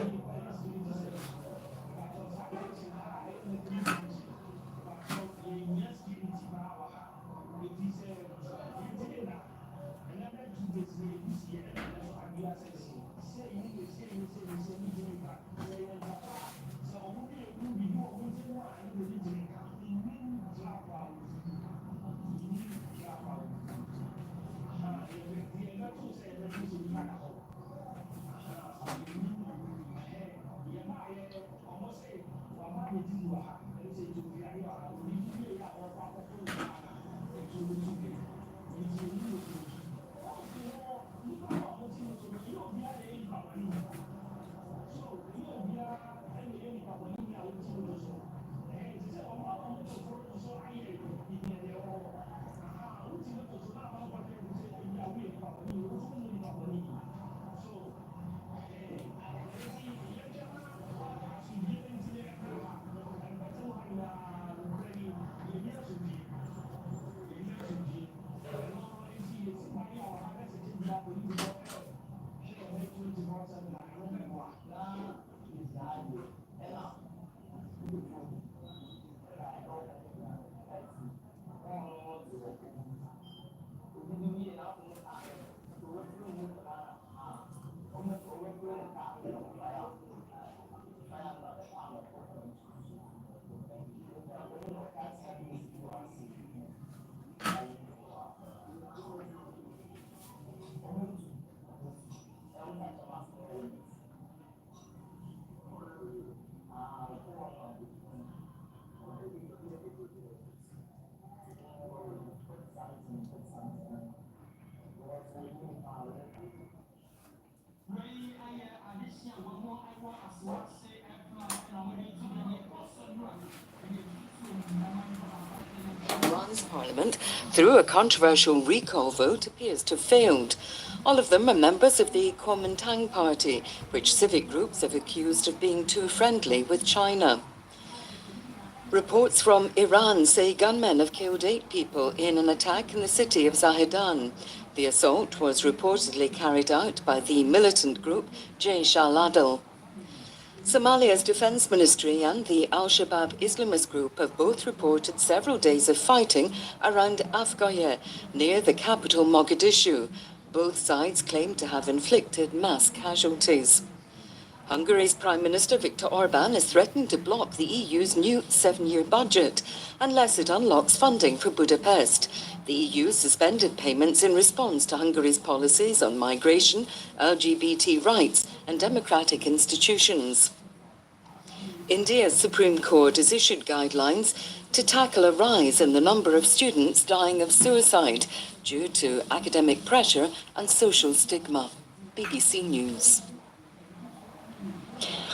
Iran's parliament, through a controversial recall vote, appears to have failed. All of them are members of the Kuomintang party, which civic groups have accused of being too friendly with China. Reports from Iran say gunmen have killed 8 people in an attack in the city of Zahedan. The assault was reportedly carried out by the militant group Jaish al-Adl. Somalia's defense ministry and the Al-Shabaab Islamist group have both reported several days of fighting around Afgoye, near the capital Mogadishu. Both sides claim to have inflicted mass casualties. Hungary's Prime Minister Viktor Orban has threatened to block the EU's new 7-year budget unless it unlocks funding for Budapest. The EU suspended payments in response to Hungary's policies on migration, LGBT rights and democratic institutions. India's Supreme Court has issued guidelines to tackle a rise in the number of students dying of suicide due to academic pressure and social stigma. BBC News.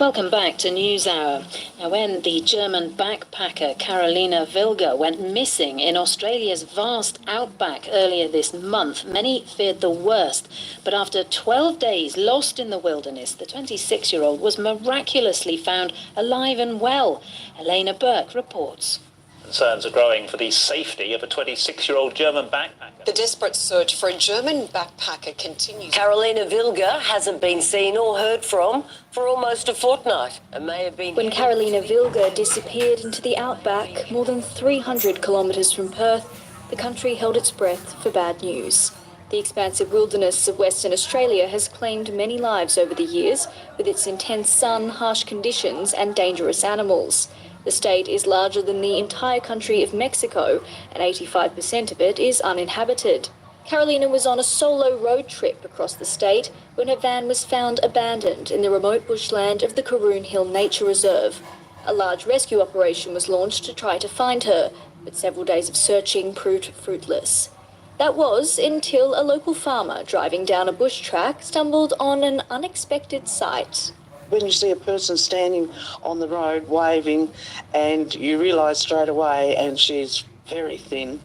Welcome back to NewsHour. Now, when the German backpacker Carolina Wilger went missing in Australia's vast outback earlier this month, many feared the worst. But after 12 days lost in the wilderness, the 26-year-old was miraculously found alive and well. Elena Burke reports. Concerns are growing for the safety of a 26-year-old German backpacker. The desperate search for a German backpacker continues. Carolina Wilger hasn't been seen or heard from for almost a fortnight and may have been... When Carolina Wilger disappeared into the outback, more than 300 kilometres from Perth, the country held its breath for bad news. The expansive wilderness of Western Australia has claimed many lives over the years, with its intense sun, harsh conditions and dangerous animals. The state is larger than the entire country of Mexico, and 85% of it is uninhabited. Carolina was on a solo road trip across the state when her van was found abandoned in the remote bushland of the Karoon Hill Nature Reserve. A large rescue operation was launched to try to find her, but several days of searching proved fruitless. That was until a local farmer driving down a bush track stumbled on an unexpected sight. When you see a person standing on the road waving and you realise straight away, and she's very thin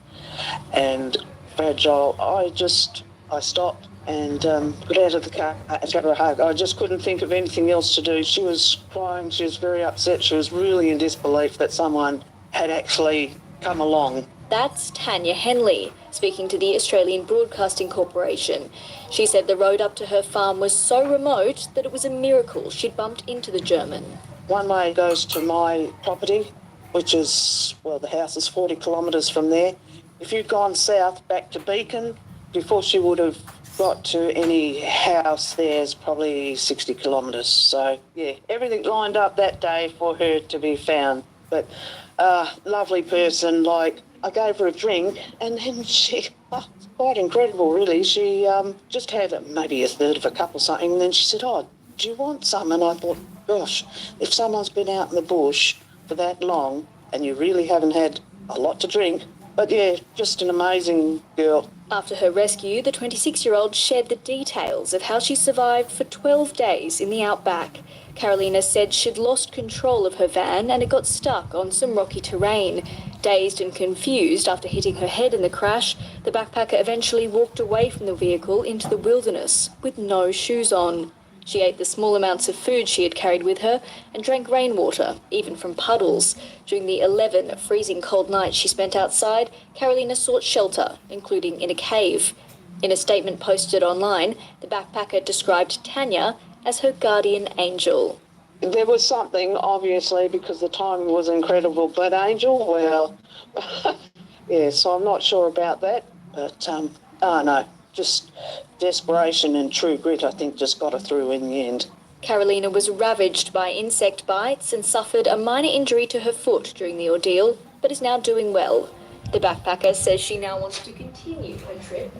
and fragile, I stopped and got out of the car and gave her a hug. I just couldn't think of anything else to do. She was crying, she was very upset, she was really in disbelief that someone had actually come along. That's Tanya Henley, speaking to the Australian Broadcasting Corporation. She said the road up to her farm was so remote that it was a miracle she'd bumped into the German. One way goes to my property, which is, well, the house is 40 kilometres from there. If you'd gone south back to Beacon, before she would have got to any house, there's probably 60 kilometres. So, yeah, everything lined up that day for her to be found. But lovely person, like, I gave her a drink and then she, quite incredible really, she just had maybe a third of a cup or something, and then she said, "Oh, do you want some?" And I thought, gosh, if someone's been out in the bush for that long and you really haven't had a lot to drink. But yeah, just an amazing girl. After her rescue, the 26-year-old shared the details of how she survived for 12 days in the outback. Carolina said she'd lost control of her van and it got stuck on some rocky terrain. Dazed and confused after hitting her head in the crash, the backpacker eventually walked away from the vehicle into the wilderness with no shoes on. She ate the small amounts of food she had carried with her and drank rainwater, even from puddles. During the 11 freezing cold nights she spent outside, Carolina sought shelter, including in a cave. In a statement posted online, the backpacker described Tanya as her guardian angel. There was something, obviously, because the timing was incredible, but angel, well, yeah, so I'm not sure about that, but, no, just desperation and true grit, I think, just got her through in the end. Carolina was ravaged by insect bites and suffered a minor injury to her foot during the ordeal, but is now doing well. The backpacker says she now wants to continue her trip.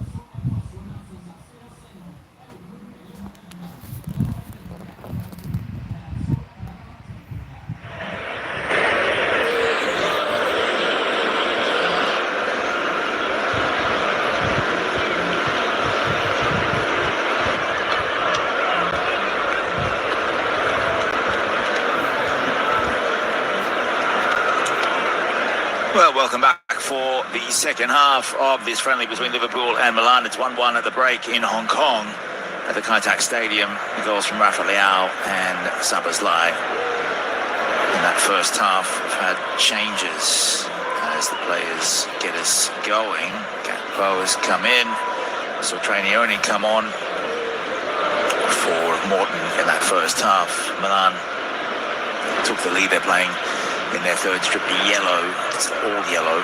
Well, welcome back for the second half of this friendly between Liverpool and Milan. It's 1-1 at the break in Hong Kong at the Kai Tak Stadium. The goals from Rafa Leao and Szoboszlai. In that first half, we've had changes as the players get us going. Gakpo has come in. So Trainioni come on for Morton in that first half. Milan took the lead. They're playing in their third strip, yellow. It's all yellow.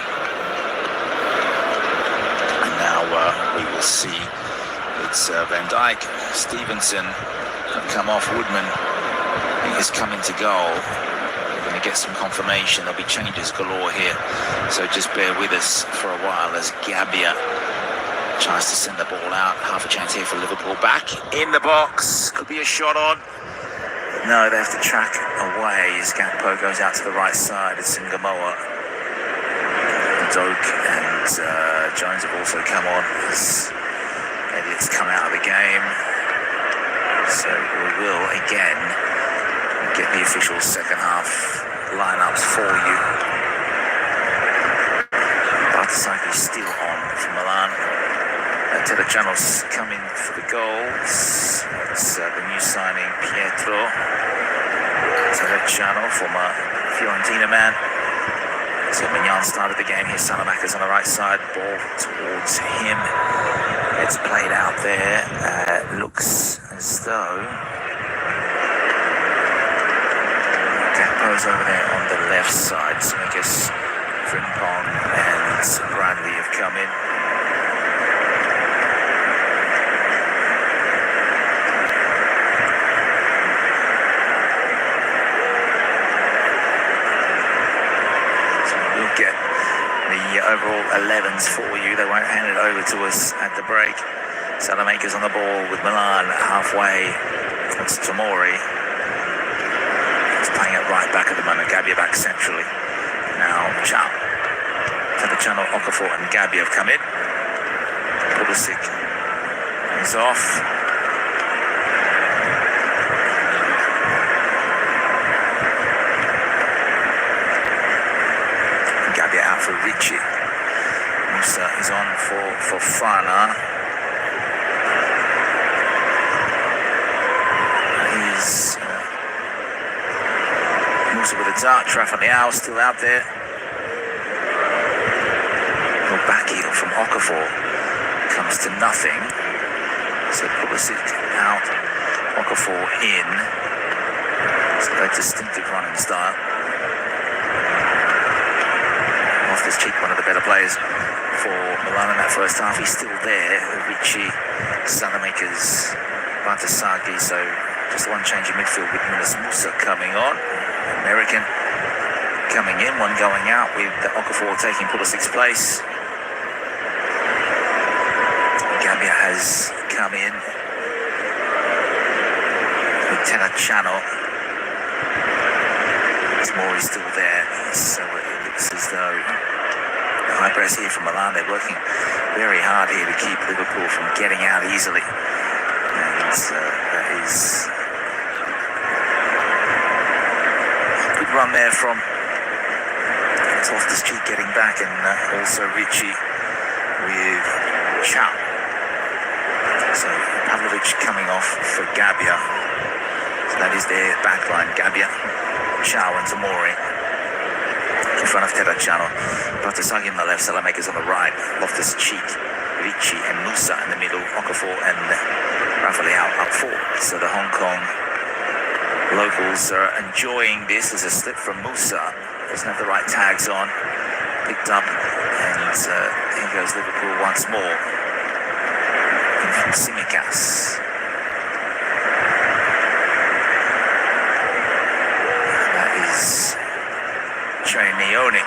And now we will see it's Van Dijk, Stevenson have come off. Woodman is coming to goal. We're going to get some confirmation. There'll be changes galore here. So just bear with us for a while as Gabbia tries to send the ball out. Half a chance here for Liverpool. Back in the box. Could be a shot on. No, they have to track away as Gakpo goes out to the right side. It's Ngamoa. Doak and Jones have also come on as Elliott's come out of the game. So we will again get the official second half lineups for you. Bartosaki's still on for Milan. Terracciano's coming for the goals. It's the new signing Pietro Terracciano, former Fiorentina man. So Mignon started the game here. Salamakas on the right side, ball towards him. It's played out there. Looks as though Gakpo's over there on the left side. So I guess Frimpong and Bradley have come in. Overall 11s for you. They won't hand it over to us at the break. Salamaker's on the ball with Milan halfway. It's Tomori. He's playing it right back at the moment. Gabbia back centrally. Now Chow. Terracciano, Okafor and Gabbia have come in. Pulisic is off. Gabbia out for Ricci. Musa is on for Fana. He's Musa with a dart. Rafa Leao still out there. Well, back heel from Okafor comes to nothing. So Pulisic out, Okafor in. So that distinctive running style. Cheek, one of the better players for Milan in that first half. He's still there. Ricci, Salamakers, Bartosaki. So just one change in midfield with Yunus Musa coming on. American coming in, one going out with Okafor taking Pulisic's place. Gabbia has come in with Terracciano. Tomori's still there. So it looks as though high press here from Milan. They're working very hard here to keep Liverpool from getting out easily. And that is a good run there from Loftus-Cheek getting back, and also Ricci with Chow. So Pavlovic coming off for Gabbia. So that is their back line. Gabbia, Chow and Tomori in front of Terracciano. Bartosaki on the left, Salamakers on the right, Loftus-Cheek, Ricci and Musa in the middle, Okafor and Rafa Leao up forward. So the Hong Kong locals are enjoying this. There's a slip from Musa, doesn't have the right tags on, picked up, and here goes Liverpool once more. In from Tsimikas. That is Trainioni.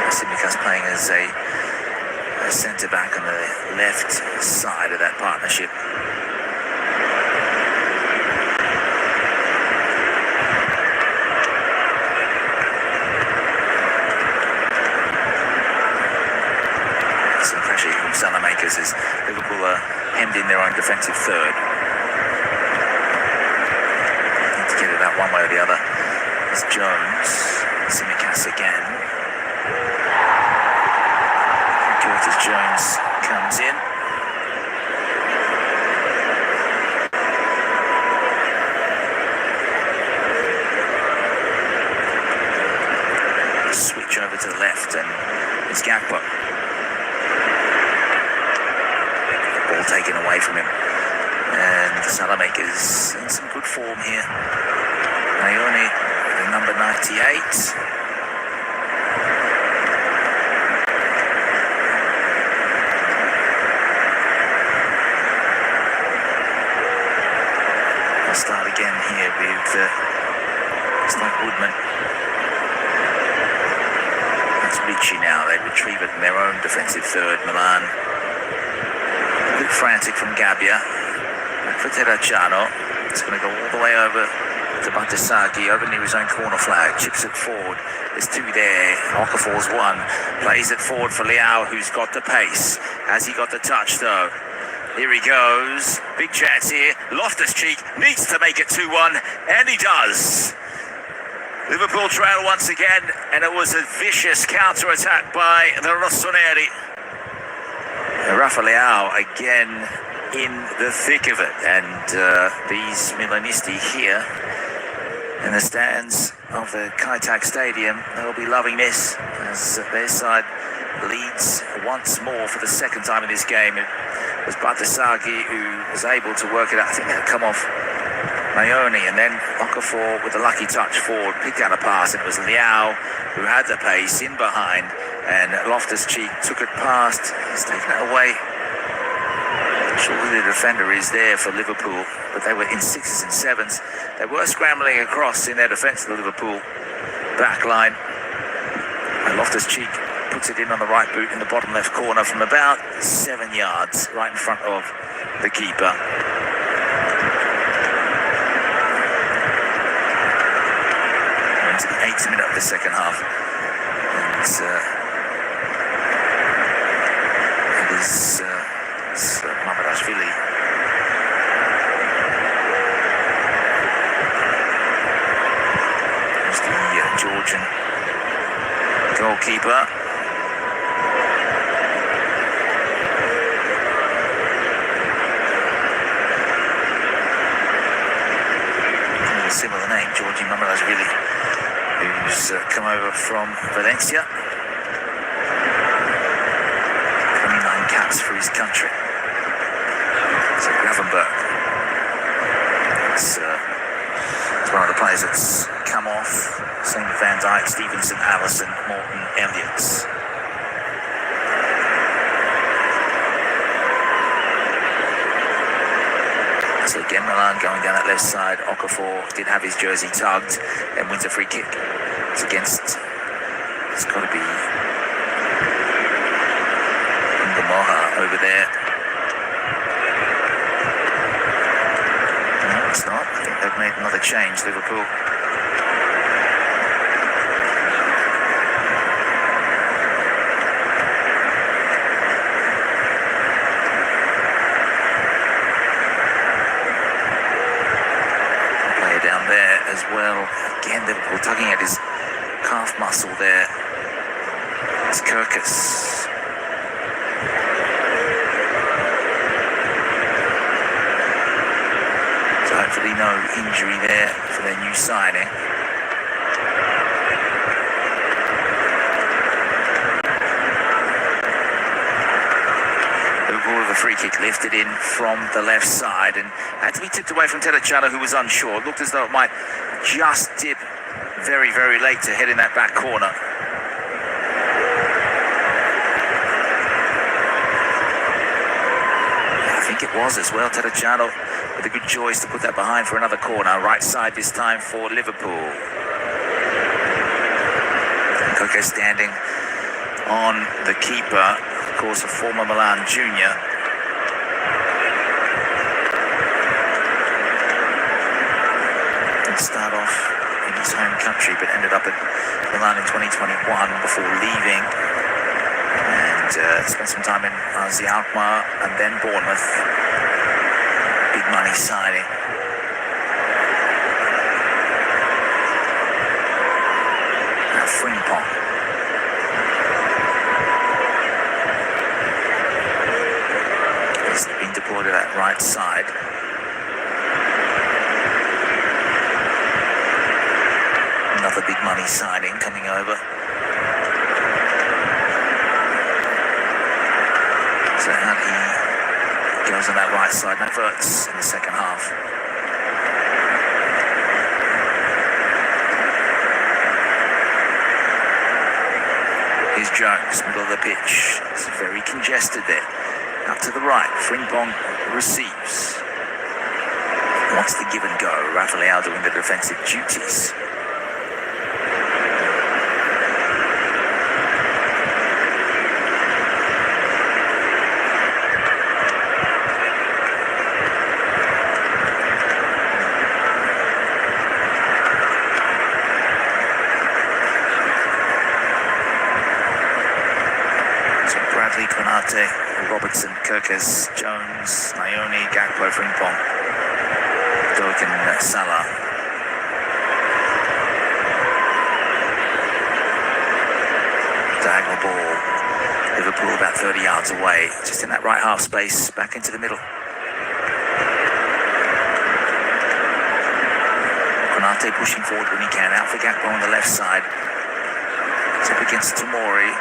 Tsimikas playing as a centre-back on the left side of that partnership. Some pressure from Salamakers as Liverpool are hemmed in their own defensive third. Need to get it out one way or the other. It's Jones. Tsimikas again. Curtis Jones comes in. Switch over to the left, and it's Gakpo. Ball taken away from him. And Salamaker's in some good form here. Nayoni, the number 98. I'll start again here with Woodman. It's Ricci now. They retrieve it in their own defensive third. Milan. A bit frantic from Gabbia. For Terracciano. It's going to go all the way over to Batasaki, over near his own corner flag. Chips it forward. There's two there. Okafor's one. Plays it forward for Leao, who's got the pace. Has he got the touch, though? Here he goes. Big chance here. Loftus-Cheek needs to make it 2-1, and he does. Liverpool trail once again, and it was a vicious counter-attack by the Rossoneri. Rafa Leao again in the thick of it, and these Milanisti here in the stands of the Kaitak Stadium, they'll be loving this as their side leads once more for the second time in this game. It was Batasagi who was able to work it out. I think that come off Nayoni, and then Okafor with a lucky touch forward picked out a pass, and it was Leao who had the pace in behind, and Loftus-Cheek took it past. He's taken it away. Surely the defender is there for Liverpool, but they were in 6s and 7s. They were scrambling across in their defence, the Liverpool back line. And Loftus-Cheek puts it in on the right boot in the bottom left corner from about 7 yards, right in front of the keeper. Into the 8th minute of the second half. And it is Mamardashvili. There's the Georgian goalkeeper. A similar name, Georgi Mamardashvili, who's come over from Valencia. 29 caps for his country. So Gravenberg. It's one of the players that's come off. Same with Van Dijk, Stevenson, Allison, Morton, Elliott. So again, Milan going down that left side. Okafor did have his jersey tugged and wins a free kick. It's against, it's got to be Ngamoha over there. No, it's not. I think they've made another change, Liverpool. As well, again Liverpool tugging at his calf muscle there. It's Kirkus. So hopefully no injury there for their new signing. With a free kick lifted in from the left side and had to be tipped away from Terracciano, who was unsure. It looked as though it might just dip very, very late to head in that back corner. I think it was as well. Terracciano with a good choice to put that behind for another corner. Right side this time for Liverpool. Koke standing on the keeper. Of course, a former Milan junior. Didn't start off in his home country, but ended up at Milan in 2021 before leaving. And spent some time in AZ Alkmaar and then Bournemouth. Big money signing. Frimpong. He's been deployed to that right side. Another big money signing coming over. So how he goes on that right side, no verts in the second half. Here's Jones, middle of the pitch. It's very congested there. Out to the right, Frimpong receives. Wants to give and go. Rafael doing the defensive duties. Konate, Robertson, Kirkes, Jones, Ione, Gakpo, Frimpong, Doken, Salah. Diagonal ball. Liverpool about 30 yards away, just in that right half space, back into the middle. Konate pushing forward when he can, out for Gakpo on the left side. It's up against Tomori.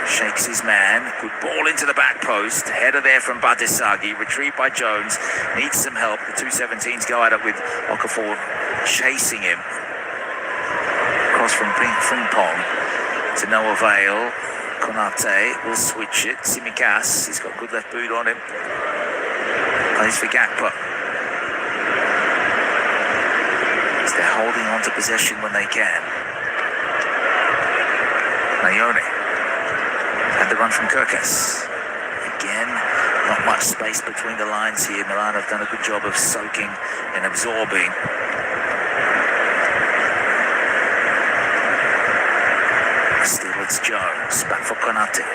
Shakes his man, good ball into the back post, header there from Badesagi, retrieved by Jones, needs some help, the 217s go at it with Okafor chasing him. Cross from Frimpong to no avail. Konate will switch it, Tsimikas, he's got good left boot on him, plays for Gakpo. As they're holding on to possession when they can. Ione. And the run from Kirkes. Again, not much space between the lines here. Milan have done a good job of soaking and absorbing. Still it's Jones, back for Konate.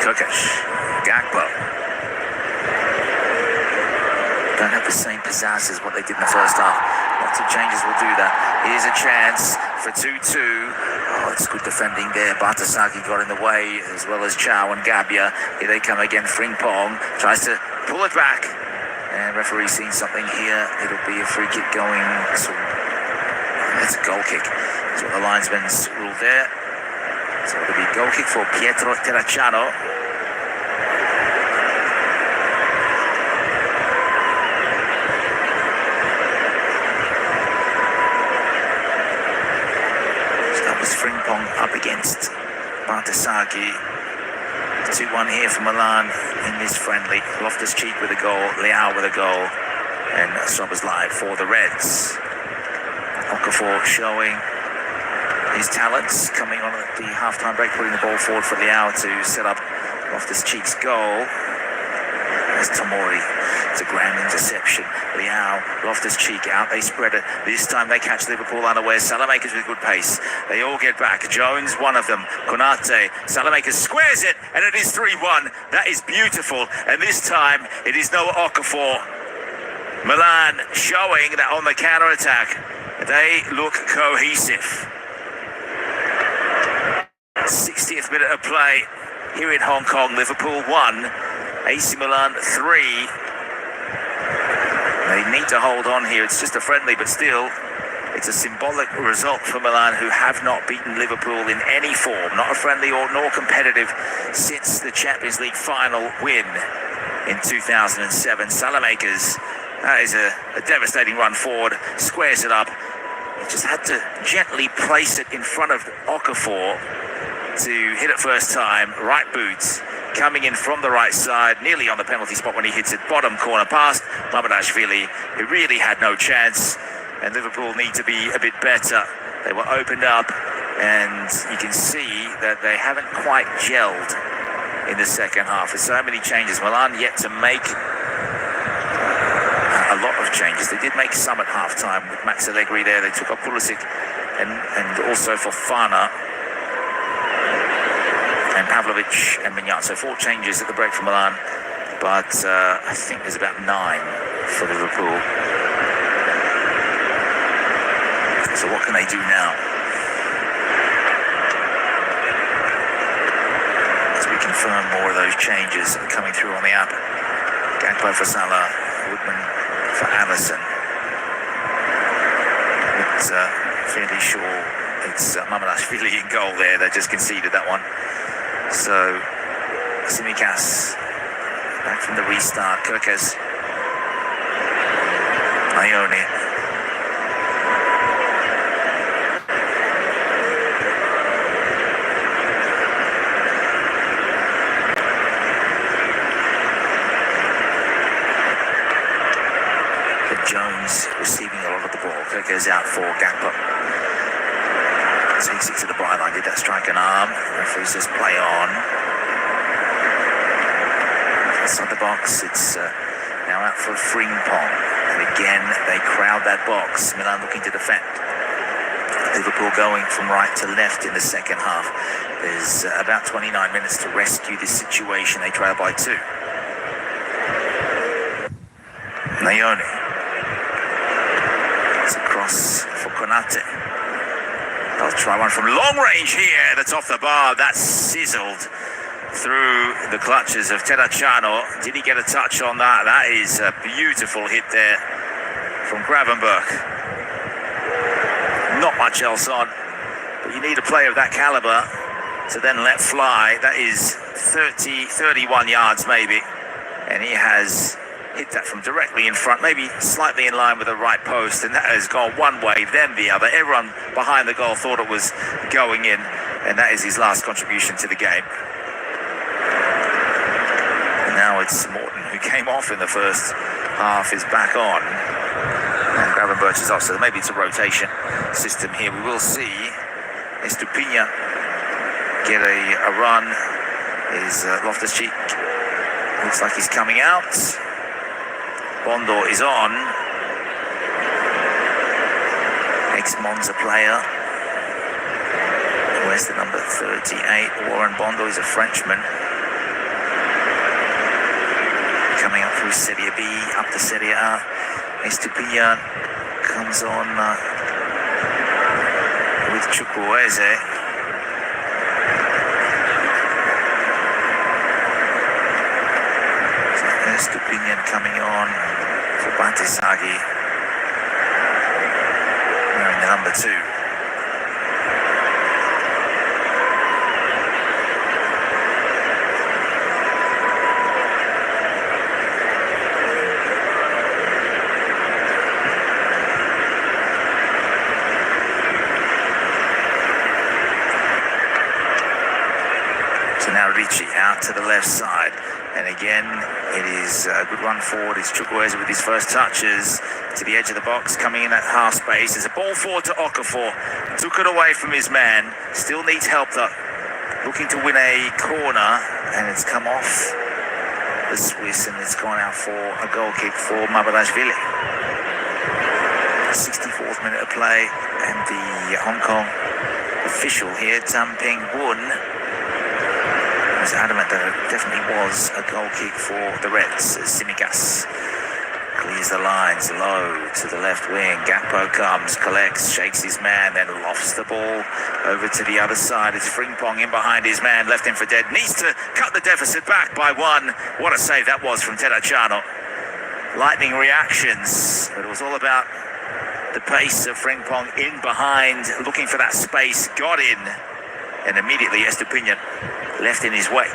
Kirkes, Gakpo. Don't have the same pizzazz as what they did in the first half. Lots of changes will do that. Here's a chance for 2-2. Oh, it's good defending there. Batasagi got in the way, as well as Chow and Gabia. Here they come again. Frimpong tries to pull it back. And referee seeing something here. It'll be a free kick going. So it's a goal kick. That's what the linesman's ruled there. So it'll be a goal kick for Pietro Terracciano. Frimpong up against Batasagi. 2-1 here for Milan in this friendly. Loftus-Cheek with a goal, Leao with a goal, and Szoboszlai for the Reds. Okafor showing his talents, coming on at the half-time break, putting the ball forward for Leao to set up Loftus-Cheek's goal. There's Tomori. It's a grand interception. Leao, Loftus-Cheek out. They spread it. This time they catch Liverpool unawares. Salamakers with good pace. They all get back. Jones, one of them. Konate. Salamakers squares it, and it is 3-1. That is beautiful. And this time it is no Okafor. Milan showing that on the counter-attack they look cohesive. 60th minute of play here in Hong Kong. Liverpool 1. AC Milan 3. They need to hold on here. It's just a friendly, but still, it's a symbolic result for Milan, who have not beaten Liverpool in any form, not a friendly or nor competitive, since the Champions League final win in 2007. Salamakers, that is a devastating run forward, squares it up. He just had to gently place it in front of Okafor to hit it first time. Right boots coming in from the right side, nearly on the penalty spot when he hits it. Bottom corner past Mamardashvili, who really had no chance. And Liverpool need to be a bit better. They were opened up, and you can see that they haven't quite gelled in the second half. With so many changes, Milan yet to make a lot of changes. They did make some at half-time with Max Allegri there. They took up Pulisic and also for Fana and Pavlovic and Mignan. So 4 changes at the break for Milan, but I think there's about 9 for Liverpool. So what can they do now? As we confirm more of those changes coming through on the app. Gakpo for Salah, Woodman for Alisson. It's fairly sure it's Mamardashvili in goal there. They just conceded that one. So Tsimikas back from the restart. Kirkes. Ione. Jones receiving a lot of the ball. Kirkes out for Gakpo. Takes it to the byline. Did that strike an arm? Referee says play on. Inside the box, it's now out for Frimpong. And again, they crowd that box. Milan looking to defend. Liverpool going from right to left in the second half. There's about 29 minutes to rescue this situation. They trail by 2. Ione. It's across for Konate. They'll try one from long range here. That's off the bar. That's sizzled through the clutches of Terracciano. Did he get a touch on that? That is a beautiful hit there from Gravenberch. Not much else on, but you need a player of that caliber to then let fly. That is 31 yards maybe, and he has hit that from directly in front, maybe slightly in line with the right post, and that has gone one way, then the other. Everyone behind the goal thought it was going in, and that is his last contribution to the game. And now it's Morton, who came off in the first half, is back on, and Gravenberch is off, so maybe it's a rotation system here. We will see Estupiñán get a run. Is Loftus-Cheek looks like he's coming out. Bondo is on. Ex-Monza player. Where's the number 38? Warren Bondo is a Frenchman. Coming up through Serie B, up to Serie A. Estupiñán comes on with Chukwueze. Estupiñán coming on for Batisagi, wearing the number 2. So now Ricci out to the left side. And again, it is a good run forward. It's Chukwueze with his first touches to the edge of the box, coming in at half space. There's a ball forward to Okafor. Took it away from his man. Still needs help though. Looking to win a corner, and it's come off the Swiss, and it's gone out for a goal kick for Mamardashvili. 64th minute of play, and the Hong Kong official here, Tam Ping Woon, was adamant that it definitely was a goal kick for the Reds. Tsimikas clears the lines low to the left wing. Gakpo comes, collects, shakes his man, then lofts the ball over to the other side. It's Frimpong in behind his man, left him for dead. Needs to cut the deficit back by 1. What a save that was from Terracciano. Lightning reactions, but it was all about the pace of Frimpong in behind, looking for that space, got in, and immediately Estupiñán left in his wake.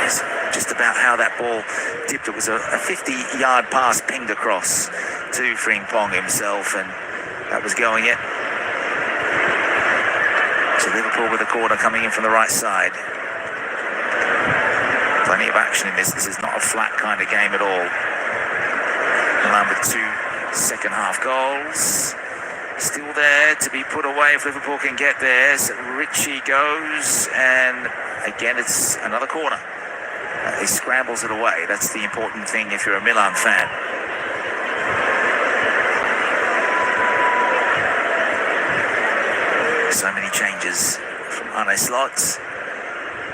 That's just about how that ball dipped. It was a 50-yard pass pinged across to Frimpong himself, and that was going in. So Liverpool with a corner coming in from the right side. Plenty of action in this. This is not a flat kind of game at all. Milan with 2 second half goals. Still there to be put away if Liverpool can get there. So Ricci goes, and again it's another corner. He scrambles it away. That's the important thing if you're a Milan fan. So many changes from Arne Slot.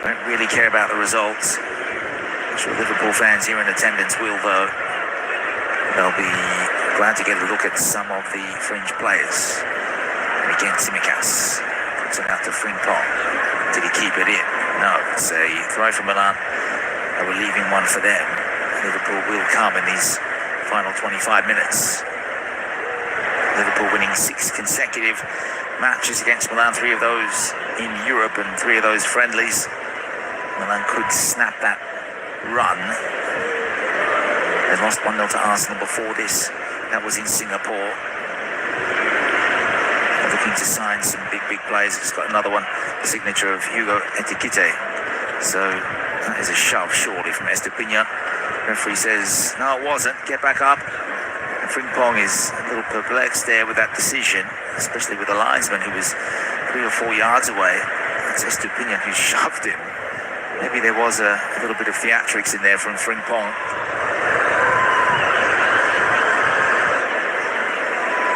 Don't really care about the results. I'm sure Liverpool fans here in attendance will, though. They'll be glad to get a look at some of the fringe players. And again, Tsimikas puts it out to Frimpong. Did he keep it in? No. It's a throw for Milan. A relieving one for them. Liverpool will come in these final 25 minutes. Liverpool winning 6 consecutive matches against Milan, 3 of those in Europe and 3 of those friendlies. Milan could snap that run. They lost 1-0 to Arsenal before this. That was in Singapore. They're looking to sign some big players. It's got another one, the signature of Hugo Ekitike. So that is a shove, surely, from Estupiñán. Referee says, no, it wasn't. Get back up. And Frimpong is a little perplexed there with that decision, especially with the linesman who was 3 or 4 yards away. It's Estupiñán who shoved him. Maybe there was a little bit of theatrics in there from Frimpong.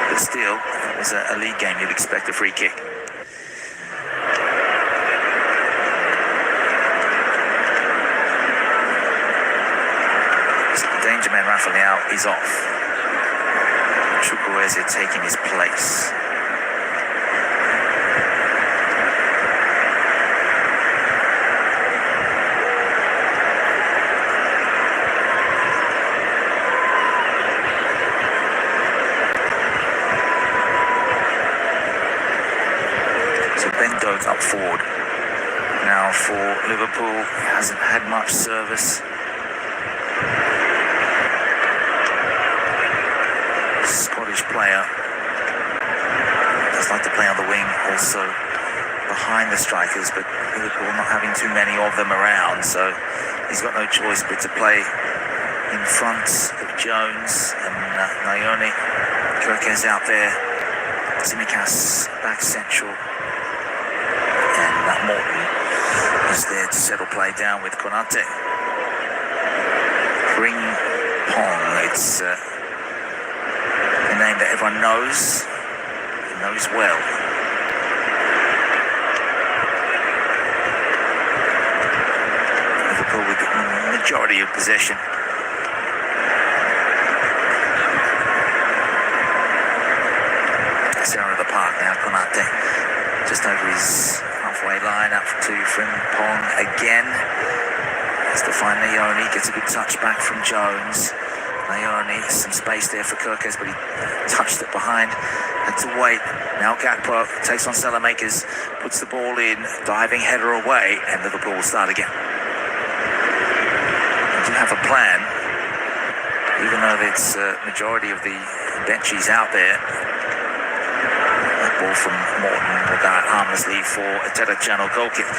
But still, if it was a league game, you'd expect a free kick. So the danger man, Rafael, is off. Chukwueze taking his place. Up forward now for Liverpool. Hasn't had much service. Scottish player does like to play on the wing, also behind the strikers, but Liverpool not having too many of them around, so he's got no choice but to play in front of Jones and Nayoni. Kirkes out there. Tsimikas back central. Morton is there to settle play down with Konate. Frimpong, it's a name that everyone knows well. Liverpool with the majority of possession. Center of the park now, Konate just over his halfway line, up to Frimpong again. Has to find Nayoni, gets a good touch back from Jones. Nayoni, some space there for Kirkes, but he touched it behind, had to wait. Now Gakpo takes on Salamakers, puts the ball in, diving header away, and Liverpool will start again. They do have a plan, even though it's a majority of the benchies out there. Ball from Morton will go out harmlessly for a Terracciano goal kick.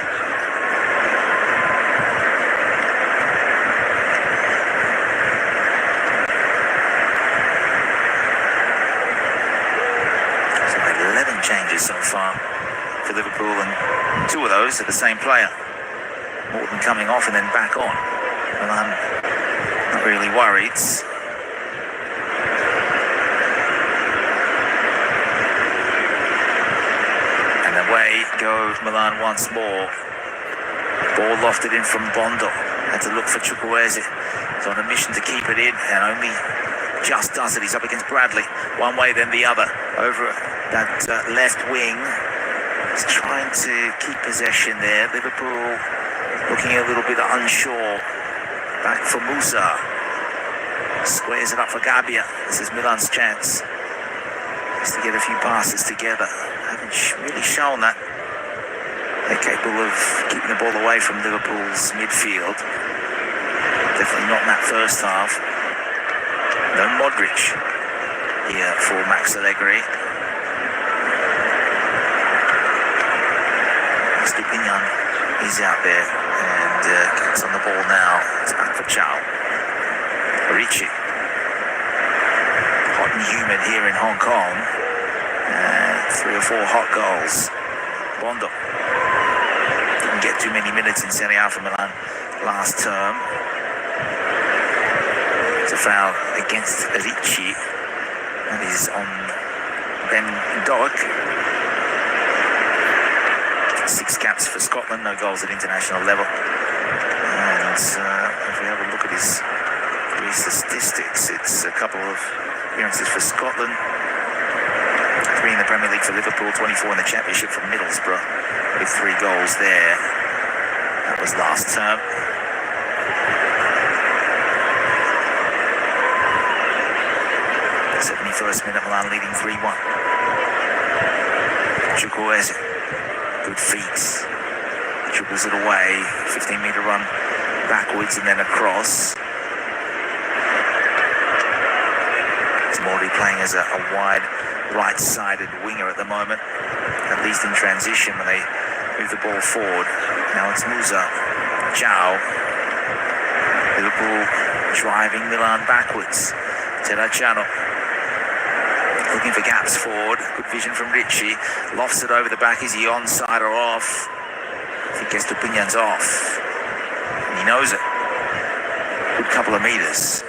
So 11 changes so far for Liverpool, and 2 of those are the same player. Morton coming off and then back on. Well, I'm not really worried. Away go Milan once more. Ball lofted in from Bondo. Had to look for Chukwueze. He's on a mission to keep it in and only just does it. He's up against Bradley. One way, then the other. Over that left wing. He's trying to keep possession there. Liverpool looking a little bit unsure. Back for Musa. Squares it up for Gabbia. This is Milan's chance. Just to get a few passes together. Haven't really shown that they're capable of keeping the ball away from Liverpool's midfield. Definitely not in that first half. No Modric here for Max Allegri. Estupiñán is out there and gets on the ball now. It's back for Chao. Ricci. Hot and humid here in Hong Kong. 3 or 4 hot goals. Bondo didn't get too many minutes in Serie A for Milan last term. It's a foul against Ricci. That is on Ben Doak. 6 caps for Scotland, no goals at international level. And if we have a look at his statistics, it's a couple of appearances for Scotland, 3 in the Premier League for Liverpool, 24 in the Championship for Middlesbrough, with 3 goals there. That was last term. The 71st minute, Milan leading 3-1. Chukwueze, good feet, dribbles it away, 15-metre run backwards and then across. Morley playing as a wide right-sided winger at the moment, at least in transition when they move the ball forward. Now it's Musa, Zhao, Liverpool driving Milan backwards. Terracciano looking for gaps forward, good vision from Ricci, lofts it over the back. Is he onside or off? I think Estupinan's off, and he knows it. Good couple of metres.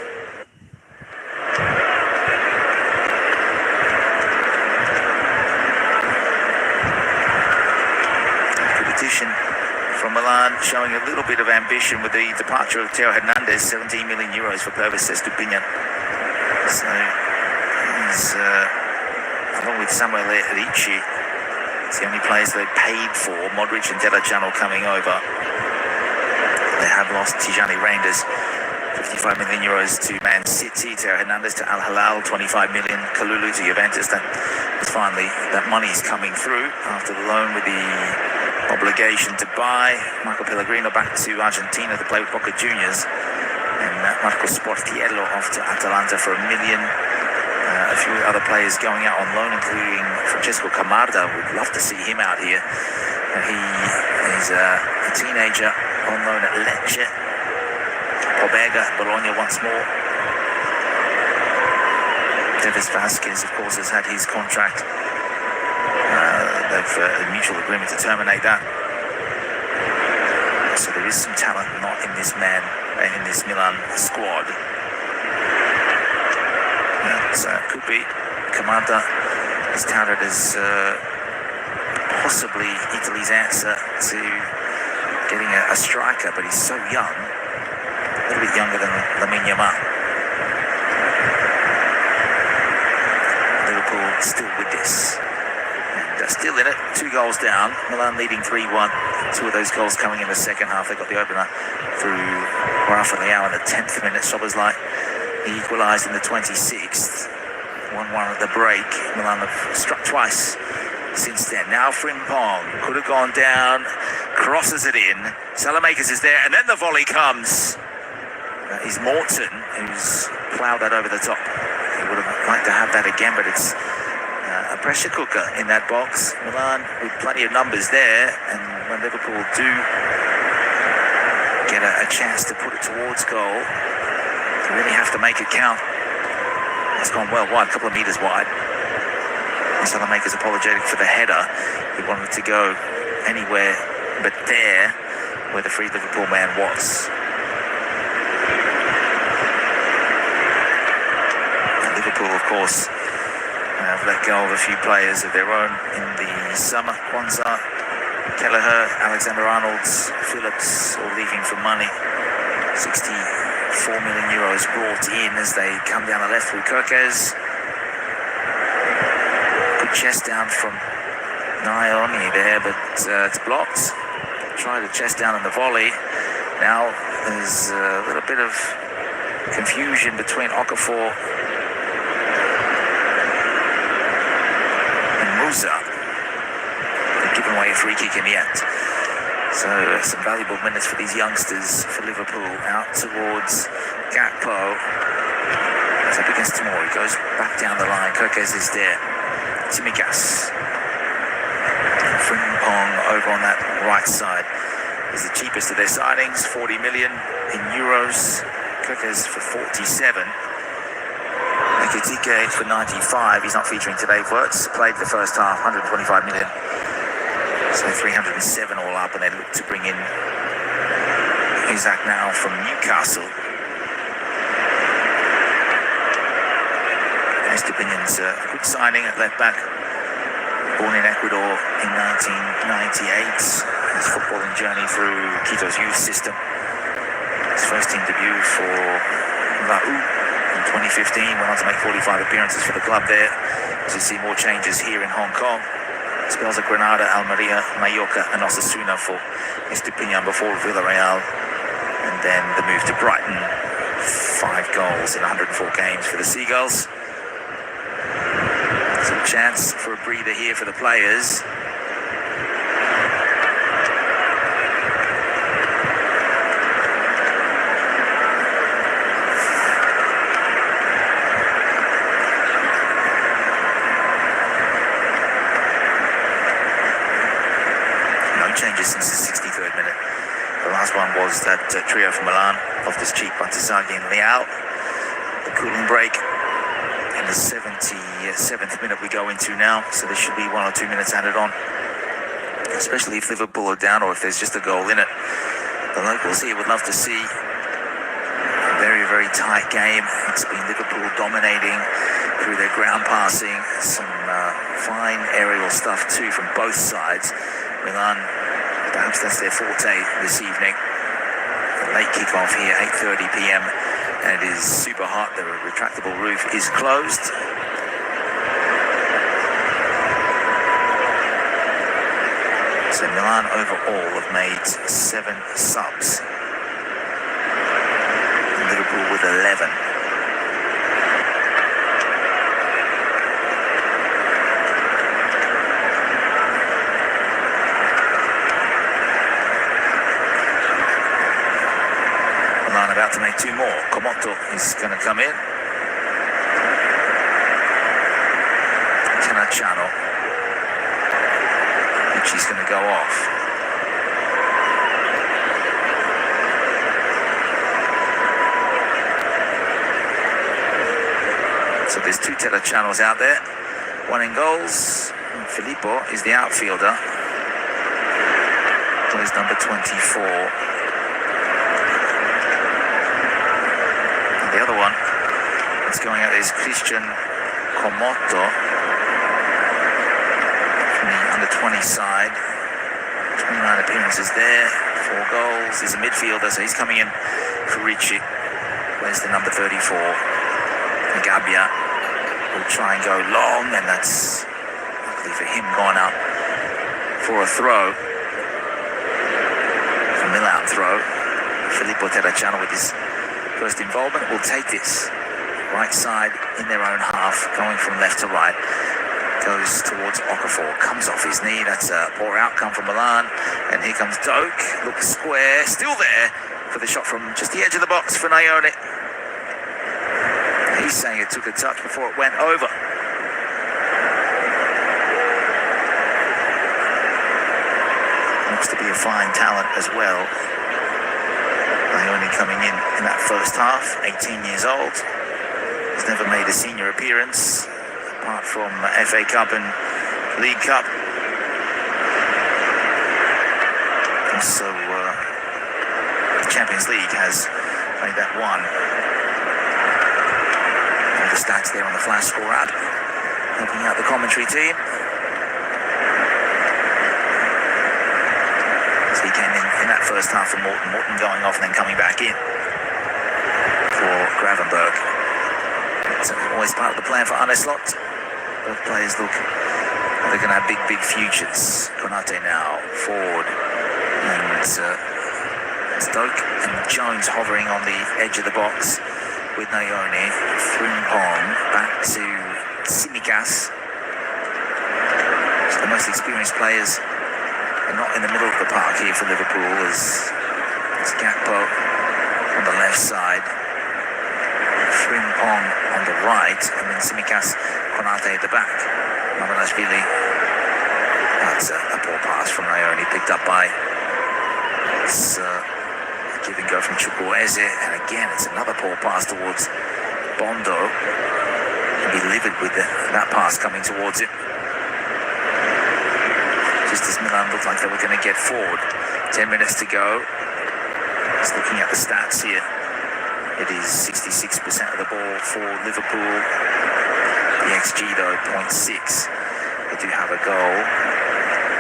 From Milan, showing a little bit of ambition with the departure of Theo Hernandez, 17 million euros for Pervis Estupinian. So he's, along with Samuel Ricci, it's the only players they paid for. Modric and Terracciano coming over. They have lost Tijani Reinders, 55 million euros to Man City, Theo Hernandez to Al Hilal, 25 million, Kalulu to Juventus. Finally, that money's coming through after the loan with the obligation to buy. Marco Pellegrino back to Argentina to play with Boca Juniors, and Marco Sportiello off to Atalanta for $1 million. A few other players going out on loan, including Francesco Camarda. We'd love to see him out here. He is a teenager on loan at Lecce. Pobega, Bologna once more. Tevez Vasquez, of course, has had his contract. They've a mutual agreement to terminate that. So there is some talent not in this Milan squad. It could be Kamada is touted as possibly Italy's answer to getting a striker, but he's so young, a little bit younger than Lamine Yamal. Liverpool still with this. Still in it, 2 goals down. Milan leading 3-1. 2 of those goals coming in the second half. They got the opener through Rafa Leao in the 10th minute. Szoboszlai equalised in the 26th. 1-1 at the break. Milan have struck twice since then. Now Frimpong could have gone down, crosses it in. Salamakers is there, and then the volley comes. That is Morton, who's ploughed that over the top. He would have liked to have that again, but it's a pressure cooker in that box. Milan with plenty of numbers there, and when Liverpool do get a chance to put it towards goal, they really have to make it count. It's gone well wide, a couple of metres wide. Salamakers apologetic for the header. He wanted to go anywhere but there, where the free Liverpool man was. And Liverpool, of course, have let go of a few players of their own in the summer. Kwanzaa, Kelleher, Alexander-Arnold, Phillips, all leaving for money. 64 million euros brought in as they come down the left through Kirkes. Good chest down from Nyoni there, but it's blocked. Tried to chest down in the volley. Now there's a little bit of confusion between Okafor They've given away a free kick in the end. So some valuable minutes for these youngsters for Liverpool. Out towards Gakpo. It's up against Tamori. Goes back down the line. Kirkes is there. Tsimikas. Frimpong over on that right side. Is the cheapest of their signings. 40 million in euros. Kirkes for 47. Ekitike for 95. He's not featuring today. Wirtz played the first half, 125 million. So 307 all up, and they look to bring in Isaac now from Newcastle. Estupinian's a good signing at left back. Born in Ecuador in 1998. His footballing journey through Quito's youth system. His first team debut for Lau in 2015. Went on to make 45 appearances for the club there. As you see, more changes here in Hong Kong. Spells at Granada, Almeria, Mallorca and Osasuna for Estupiñán before Villarreal. And then the move to Brighton. 5 goals in 104 games for the Seagulls. Some chance for a breather here for the players. Changes since the 63rd minute. The last one was that trio from Milan, Loftus-Cheek, Batisaghi and Leao. The cooling break. In the 77th minute we go into now, so there should be 1 or 2 minutes added on. Especially if Liverpool are down or if there's just a goal in it. The locals here would love to see a very, very tight game. It's been Liverpool dominating through their ground passing. Some fine aerial stuff too from both sides. Milan, perhaps that's their forte this evening. A late kick-off here, 8:30 p.m. and it is super hot. The retractable roof is closed. So Milan overall have made 7 subs. And Liverpool with 11. About to make 2 more. Komoto is going to come in. Canachano. And she's going to go off. So there's 2 Telechanos out there. 1 in goals. And Filippo is the outfielder. Plays number 24. The other one that's going out is Christian Komoto from the under-20 side. 29 appearances there, 4 goals. He's a midfielder, so he's coming in for Ricci. Where's the number 34? Gabbia will try and go long, and that's luckily for him gone up for a throw. A Milan throw. Filippo Terracciano with his first involvement will take this right side in their own half, going from left to right. Goes towards Okafor, comes off his knee. That's a poor outcome from Milan. And here comes Doak, looks square, still there for the shot from just the edge of the box for Nayone. He's saying it took a touch before it went over. Looks to be a fine talent as well. Only coming in that first half, 18 years old. He's never made a senior appearance, apart from FA Cup and League Cup. Also, the Champions League has made that one. All the stats there on the flash score app, helping out the commentary team. He came in that first half for Morton going off and then coming back in for Gravenberg. It's always part of the plan for Arne Slot. Both players look like they're going to have big futures. Konate now, forward, and Stoke and Jones hovering on the edge of the box with Nayone. Frimpong back to Tsimikas. So the most experienced players are not in the middle of the park here for Liverpool, as Gakpo on the left side, Frimpong on the right, and then Tsimikas, Konate at the back. Mamalashvili, that's a poor pass from Nayone, picked up by give and go from Chukwueze, and again it's another poor pass towards Bondo. He'll be livid with that pass coming towards him. Just as Milan looked like they were going to get forward. 10 minutes to go. Just looking at the stats here. It is 66% of the ball for Liverpool. The XG though, 0.6. They do have a goal.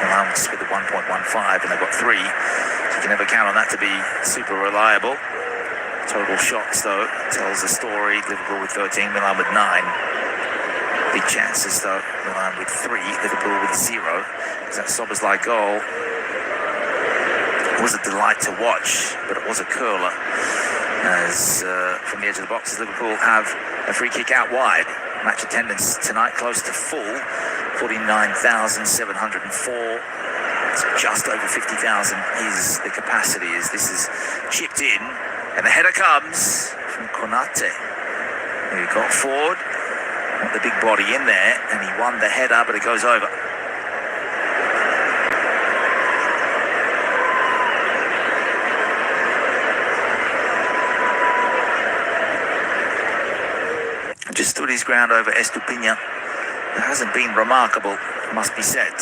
Milan with a 1.15 and they've got 3. So you can never count on that to be super reliable. Total shots, though, tells the story. Liverpool with 13, Milan with 9. Big chances, though. Milan with 3, Liverpool with 0. That Szoboszlai goal was a delight to watch, but it was a curler. As from the edge of the box, Liverpool have a free kick out wide. Match attendance tonight close to full, 49,704. So just over 50,000 is the capacity, as this is chipped in. And the header comes from Konate, who got forward, got the big body in there, and he won the header, but it goes over. Just stood his ground over Estupiñán. It hasn't been remarkable, must be said.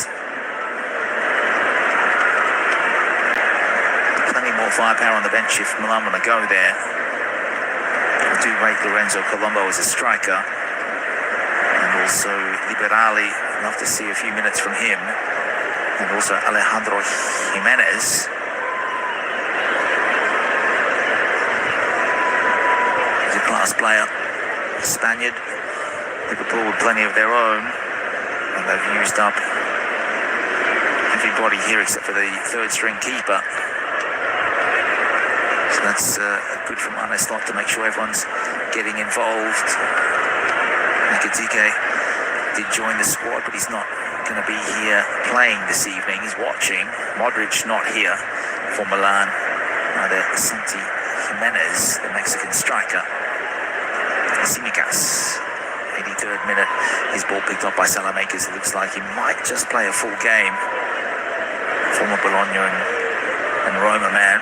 Plenty more firepower on the bench if Milan want to go there. I do rate Lorenzo Colombo as a striker. And also Liberali, I'd love to see a few minutes from him. And also Alejandro Jimenez. He's a class player. Spaniard. Liverpool with plenty of their own, and they've used up everybody here except for the third string keeper. So that's good from Arne Slot to make sure everyone's getting involved. Ekitike did join the squad, but he's not going to be here playing this evening. He's watching. Modric not here for Milan. Neither Santi Jimenez, the Mexican striker. Simicas, 83rd minute, his ball picked up by Salamakers. It looks like he might just play a full game. Former Bologna and Roma man.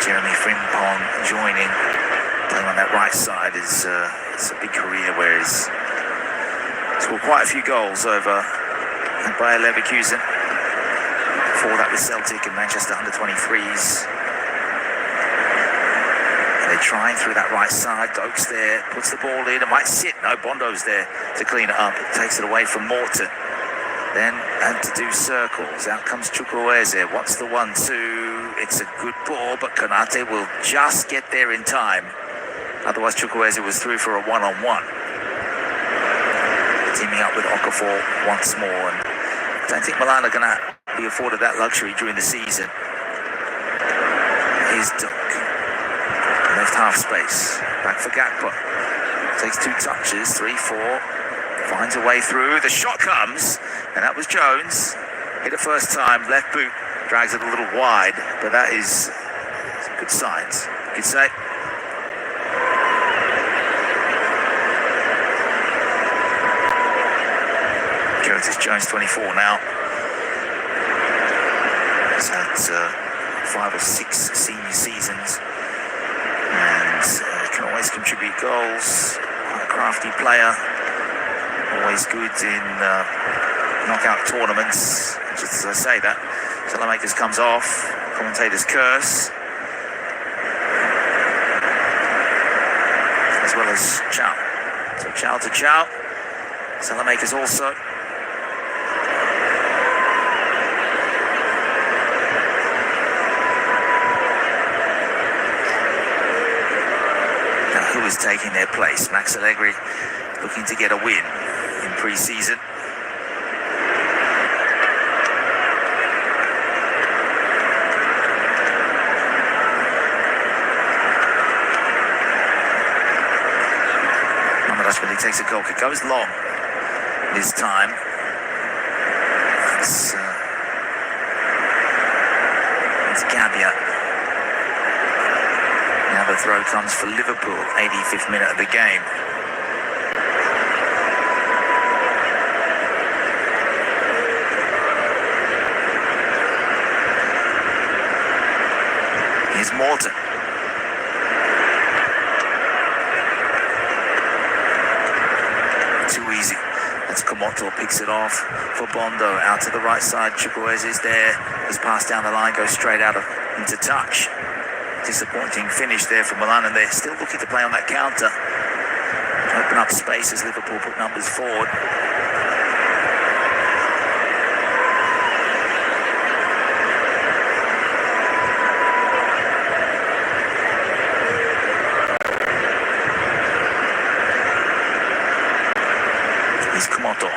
Jeremy Frimpong joining, playing on that right side. It's a big career where he's scored quite a few goals over at Bayer Leverkusen. Before that with Celtic and Manchester under-23s. They're trying through that right side. Dokes there, puts the ball in. It might sit. No, Bondo's there to clean it up. It takes it away from Morton. Then had to do circles. Out comes Chukwueze. What's the 1-2? It's a good ball, but Konate will just get there in time. Otherwise, Chukwueze was through for a one-on-one. Teaming up with Okafor once more. And I don't think Milan are going to be afforded that luxury during the season. Here's Dunk. Left half space. Back for Gakpo. Takes 2 touches. 3-4. Finds a way through. The shot comes. And that was Jones. Hit it first time. Left boot. Drags it a little wide. But that is good signs. Good say. Curtis Jones, 24 now. He's had 5 or 6 senior seasons. And can always contribute goals. Quite a crafty player. Always good in knockout tournaments. Just as I say that, Salamakers comes off. Commentators curse. As well as Chow. So Chow to Chow. Salamakers also. Now who is taking their place? Max Allegri looking to get a win in pre-season. He takes a goal kick, goes long this time. It's Gabia. Now the throw comes for Liverpool, 85th minute of the game. Here's Morton. Too easy. That's Komoto picks it off for Bondo. Out to the right side. Chukwueze is there. His pass down the line goes straight out into touch. Disappointing finish there for Milan, and they're still looking to play on that counter. Open up space as Liverpool put numbers forward.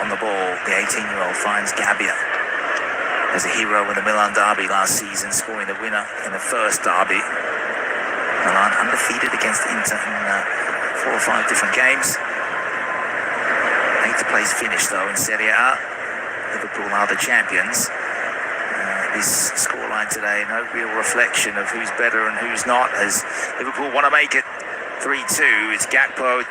on the ball. The 18-year-old finds Gabbia. As a hero in the Milan derby last season, scoring the winner in the first derby. Milan undefeated against Inter in 4 or 5 different games. 8th place finish though in Serie A. Liverpool are the champions. This scoreline today, no real reflection of who's better and who's not, as Liverpool want to make it 3-2. It's Gakpo.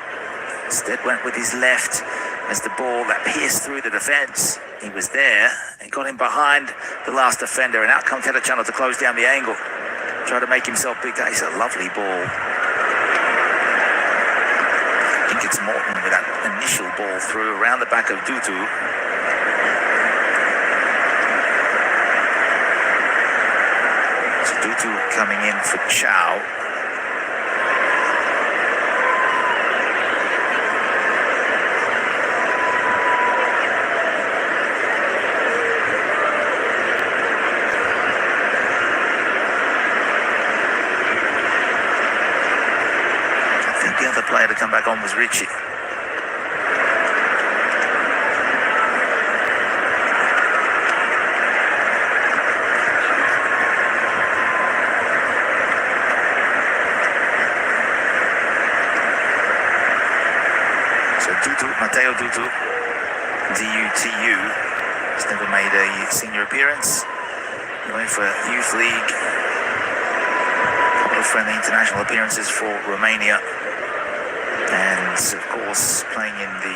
Instead went with his left as the ball that pierced through the defence. He was there and got him behind the last defender, and out comes Terracciano to close down the angle. Try to make himself big. That is a lovely ball. I think it's Morton with that initial ball through around the back of Dutu. So Dutu coming in for Chow. Player to come back on was Richie. So Matteo Dutu, D-U-T-U, has never made a senior appearance. Going for Youth League. A couple of friendly international appearances for Romania. And of course playing in the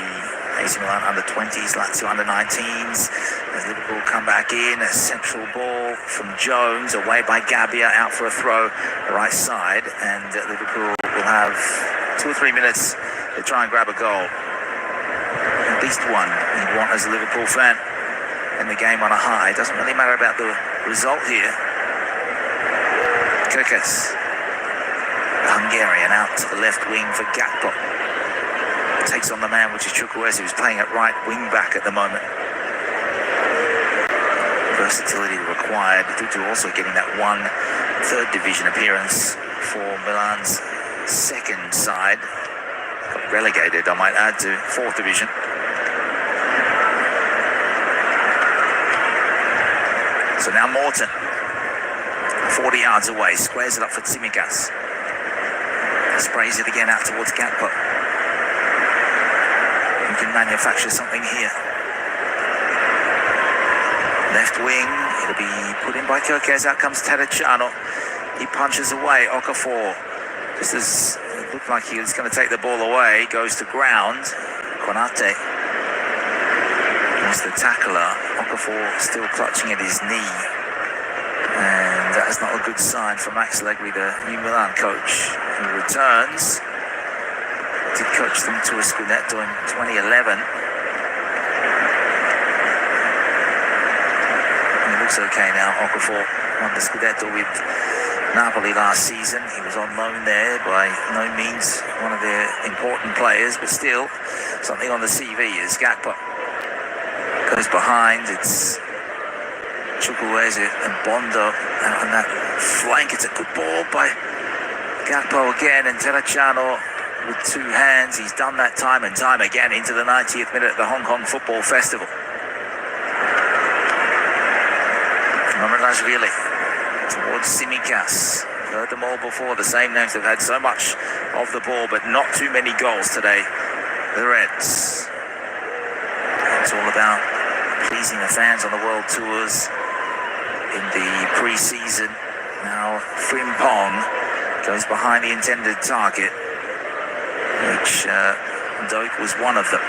AC Milan under-20s, Lazio under-19s. As Liverpool come back in, a central ball from Jones, away by Gabbia, out for a throw, right side. And Liverpool will have 2 or 3 minutes to try and grab a goal. At least one you'd want as a Liverpool fan. And the game on a high. Doesn't really matter about the result here. Kirkes. Hungarian out to the left wing for Gakpo. Takes on the man, which is Chukwueze, who's playing at right wing back at the moment. Versatility required. Dutu also getting that 1 third division appearance for Milan's second side. Got relegated, I might add, to 4th division. So now Morton, 40 yards away, squares it up for Tsimikas. Sprays it again out towards Gakpo. You can manufacture something here. Left wing, it'll be put in by Kirkes. Out comes Terracciano. He punches away. Okafor, just as it looked like he was going to take the ball away, goes to ground. Konate was the tackler. Okafor still clutching at his knee. And that is not a good sign for Max Allegri, the new Milan coach, who returns. Did coach them to a Scudetto in 2011. He looks okay now. Okafor won the Scudetto with Napoli last season. He was on loan there, by no means one of their important players, but still something on the CV is Gakpo. Goes behind, it's Chukwueze and Bondo out on that flank. It's a good ball by Gakpo again, and Terracciano with 2 hands. He's done that time and time again into the 90th minute at the Hong Kong Football Festival. Mamardashvili towards Tsimikas. Heard them all before, the same names. They've had so much of the ball, but not too many goals today. The Reds. It's all about pleasing the fans on the world tours in the pre-season. Now Frimpong goes behind the intended target, which Doak was one of them.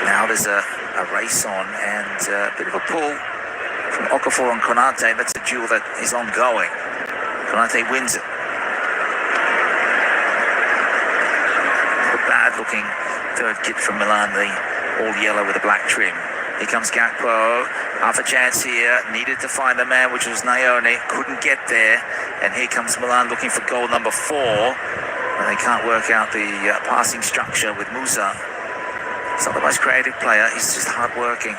Now there's a race on, and a bit of a pull from Okafor and Konate. That's a duel that is ongoing. Konate wins it. A bad looking third kit from Milan, the all yellow with a black trim. Here comes Gakpo, half a chance here, needed to find the man, which was Nayone, couldn't get there, and here comes Milan looking for goal number 4, and they can't work out the passing structure with Musa. He's not the most creative player, he's just hard-working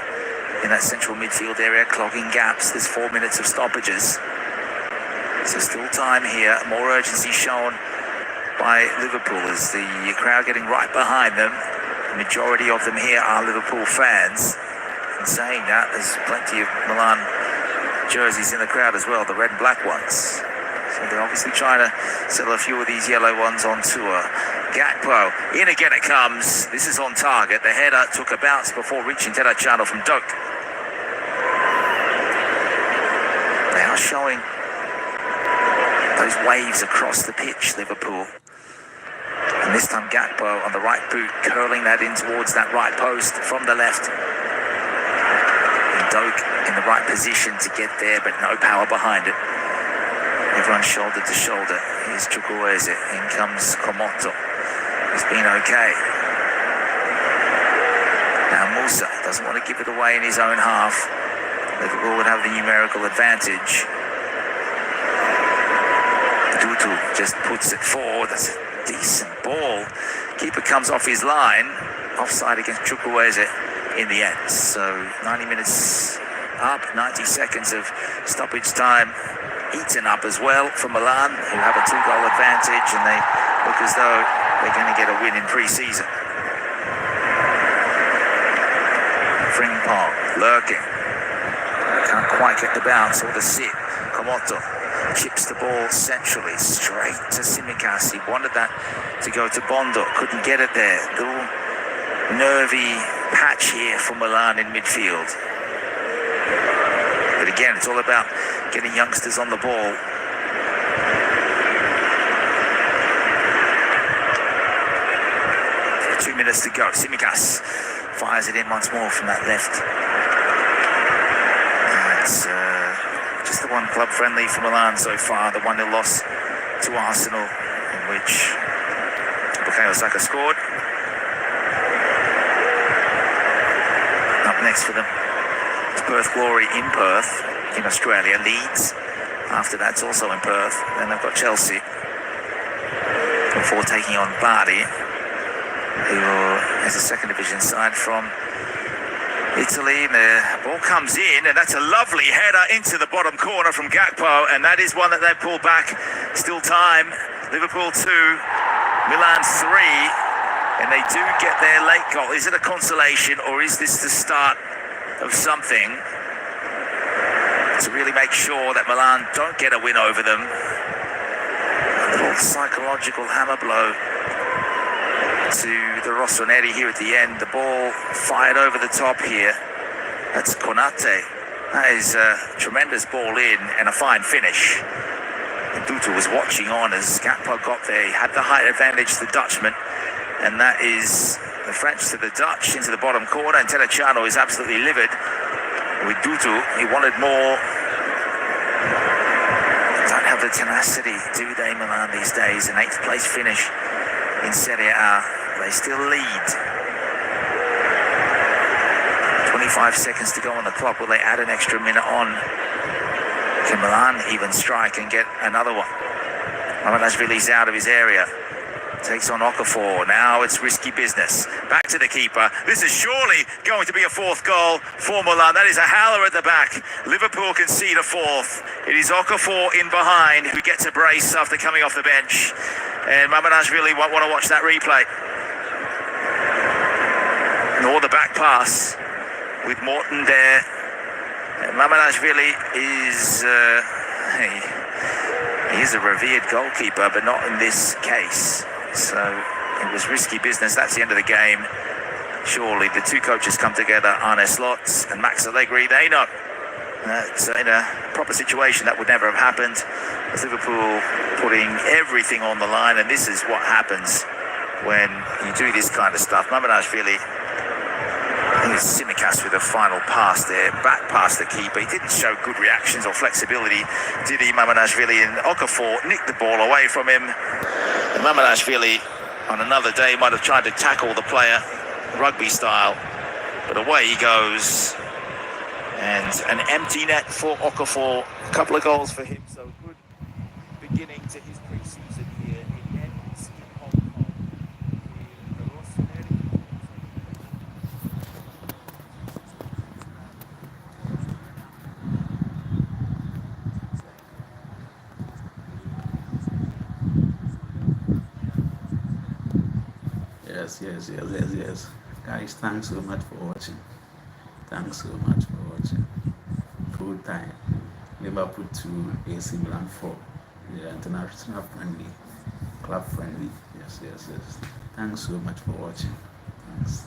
in that central midfield area, clogging gaps. There's 4 minutes of stoppages. So still time here, more urgency shown by Liverpool as the crowd getting right behind them. The majority of them here are Liverpool fans. And saying that, there's plenty of Milan jerseys in the crowd as well, the red and black ones. So they're obviously trying to sell a few of these yellow ones on tour. Gakpo, in again it comes. This is on target. The header took a bounce before reaching Terracciano from Doak. They are showing those waves across the pitch, Liverpool. And this time Gakpo on the right boot, curling that in towards that right post from the left. And Doak in the right position to get there, but no power behind it. Everyone's shoulder to shoulder. Here's Chukwueze. In comes Komoto. He's been okay. Now Musa doesn't want to give it away in his own half. Liverpool would have the numerical advantage. Dutu just puts it forward. That's a decent ball. Keeper comes off his line. Offside against Chukwueze in the end. So 90 minutes up, 90 seconds of stoppage time eaten up as well from Milan, who have a 2-goal advantage, and they look as though they're going to get a win in pre-season. Frimpong lurking. Can't quite get the bounce or the sit. Komoto chips the ball centrally, straight to Tsimikas. He wanted that to go to Bondo, couldn't get it there. Little nervy patch here for Milan in midfield. But again, it's all about getting youngsters on the ball. 2 minutes to go. Tsimikas fires it in once more from that left. It's just the one club friendly for Milan so far, the 1-0 loss to Arsenal, in which Bukayo Saka scored. Up next for them, it's Perth Glory in Perth, in Australia. Leeds, after that's also in Perth. Then they've got Chelsea before taking on Bari, who is a second division side from Italy. The ball comes in, and that's a lovely header into the bottom corner from Gakpo, and that is one that they pulled back. Still time. Liverpool 2, Milan 3, and they do get their late goal. Is it a consolation, or is this the start of something to really make sure that Milan don't get a win over them? A little psychological hammer blow to the Rossoneri here at the end. The ball fired over the top here. That's Konate. That is a tremendous ball in and a fine finish. Dutu was watching on as Gakpo got there. He had the height advantage, the Dutchman, and that is the French to the Dutch into the bottom corner, and Terracciano is absolutely livid with Dutu. He wanted more. Don't have the tenacity, do they, Milan, these days? An 8th place finish in Serie A. They still lead. 25 seconds to go on the clock. Will they add an extra minute on? Can Milan even strike and get another one? Mamadashvili's out of his area. Takes on Okafor. Now it's risky business. Back to the keeper. This is surely going to be a 4th goal for Milan. That is a howler at the back. Liverpool concede a 4th. It is Okafor in behind who gets a brace after coming off the bench. And Mamadashvili won't want to watch that replay. Nor the back pass with Morton there. Mamadashvili is he is a revered goalkeeper, but not in this case. So it was risky business. That's the end of the game. Surely the two coaches come together, Arne Slot and Max Allegri. They know that in a proper situation that would never have happened. As Liverpool putting everything on the line, and this is what happens when you do this kind of stuff. Mamadashvili, I think it's Tsimikas with a final pass there, back past the keeper. He didn't show good reactions or flexibility, did he, Mamadashvili? And Okafor nicked the ball away from him. And Mamadashvili, on another day, might have tried to tackle the player, rugby style, but away he goes. And an empty net for Okafor. A couple of goals for him, so good beginning to his pre-season here. It ends in Hong Kong. Yes. Guys, thanks so much for watching. Thanks so much for watching. Full time. Liverpool 2, AC Milan 4. Yeah, international friendly. Club friendly. Yes. Thanks so much for watching. Thanks.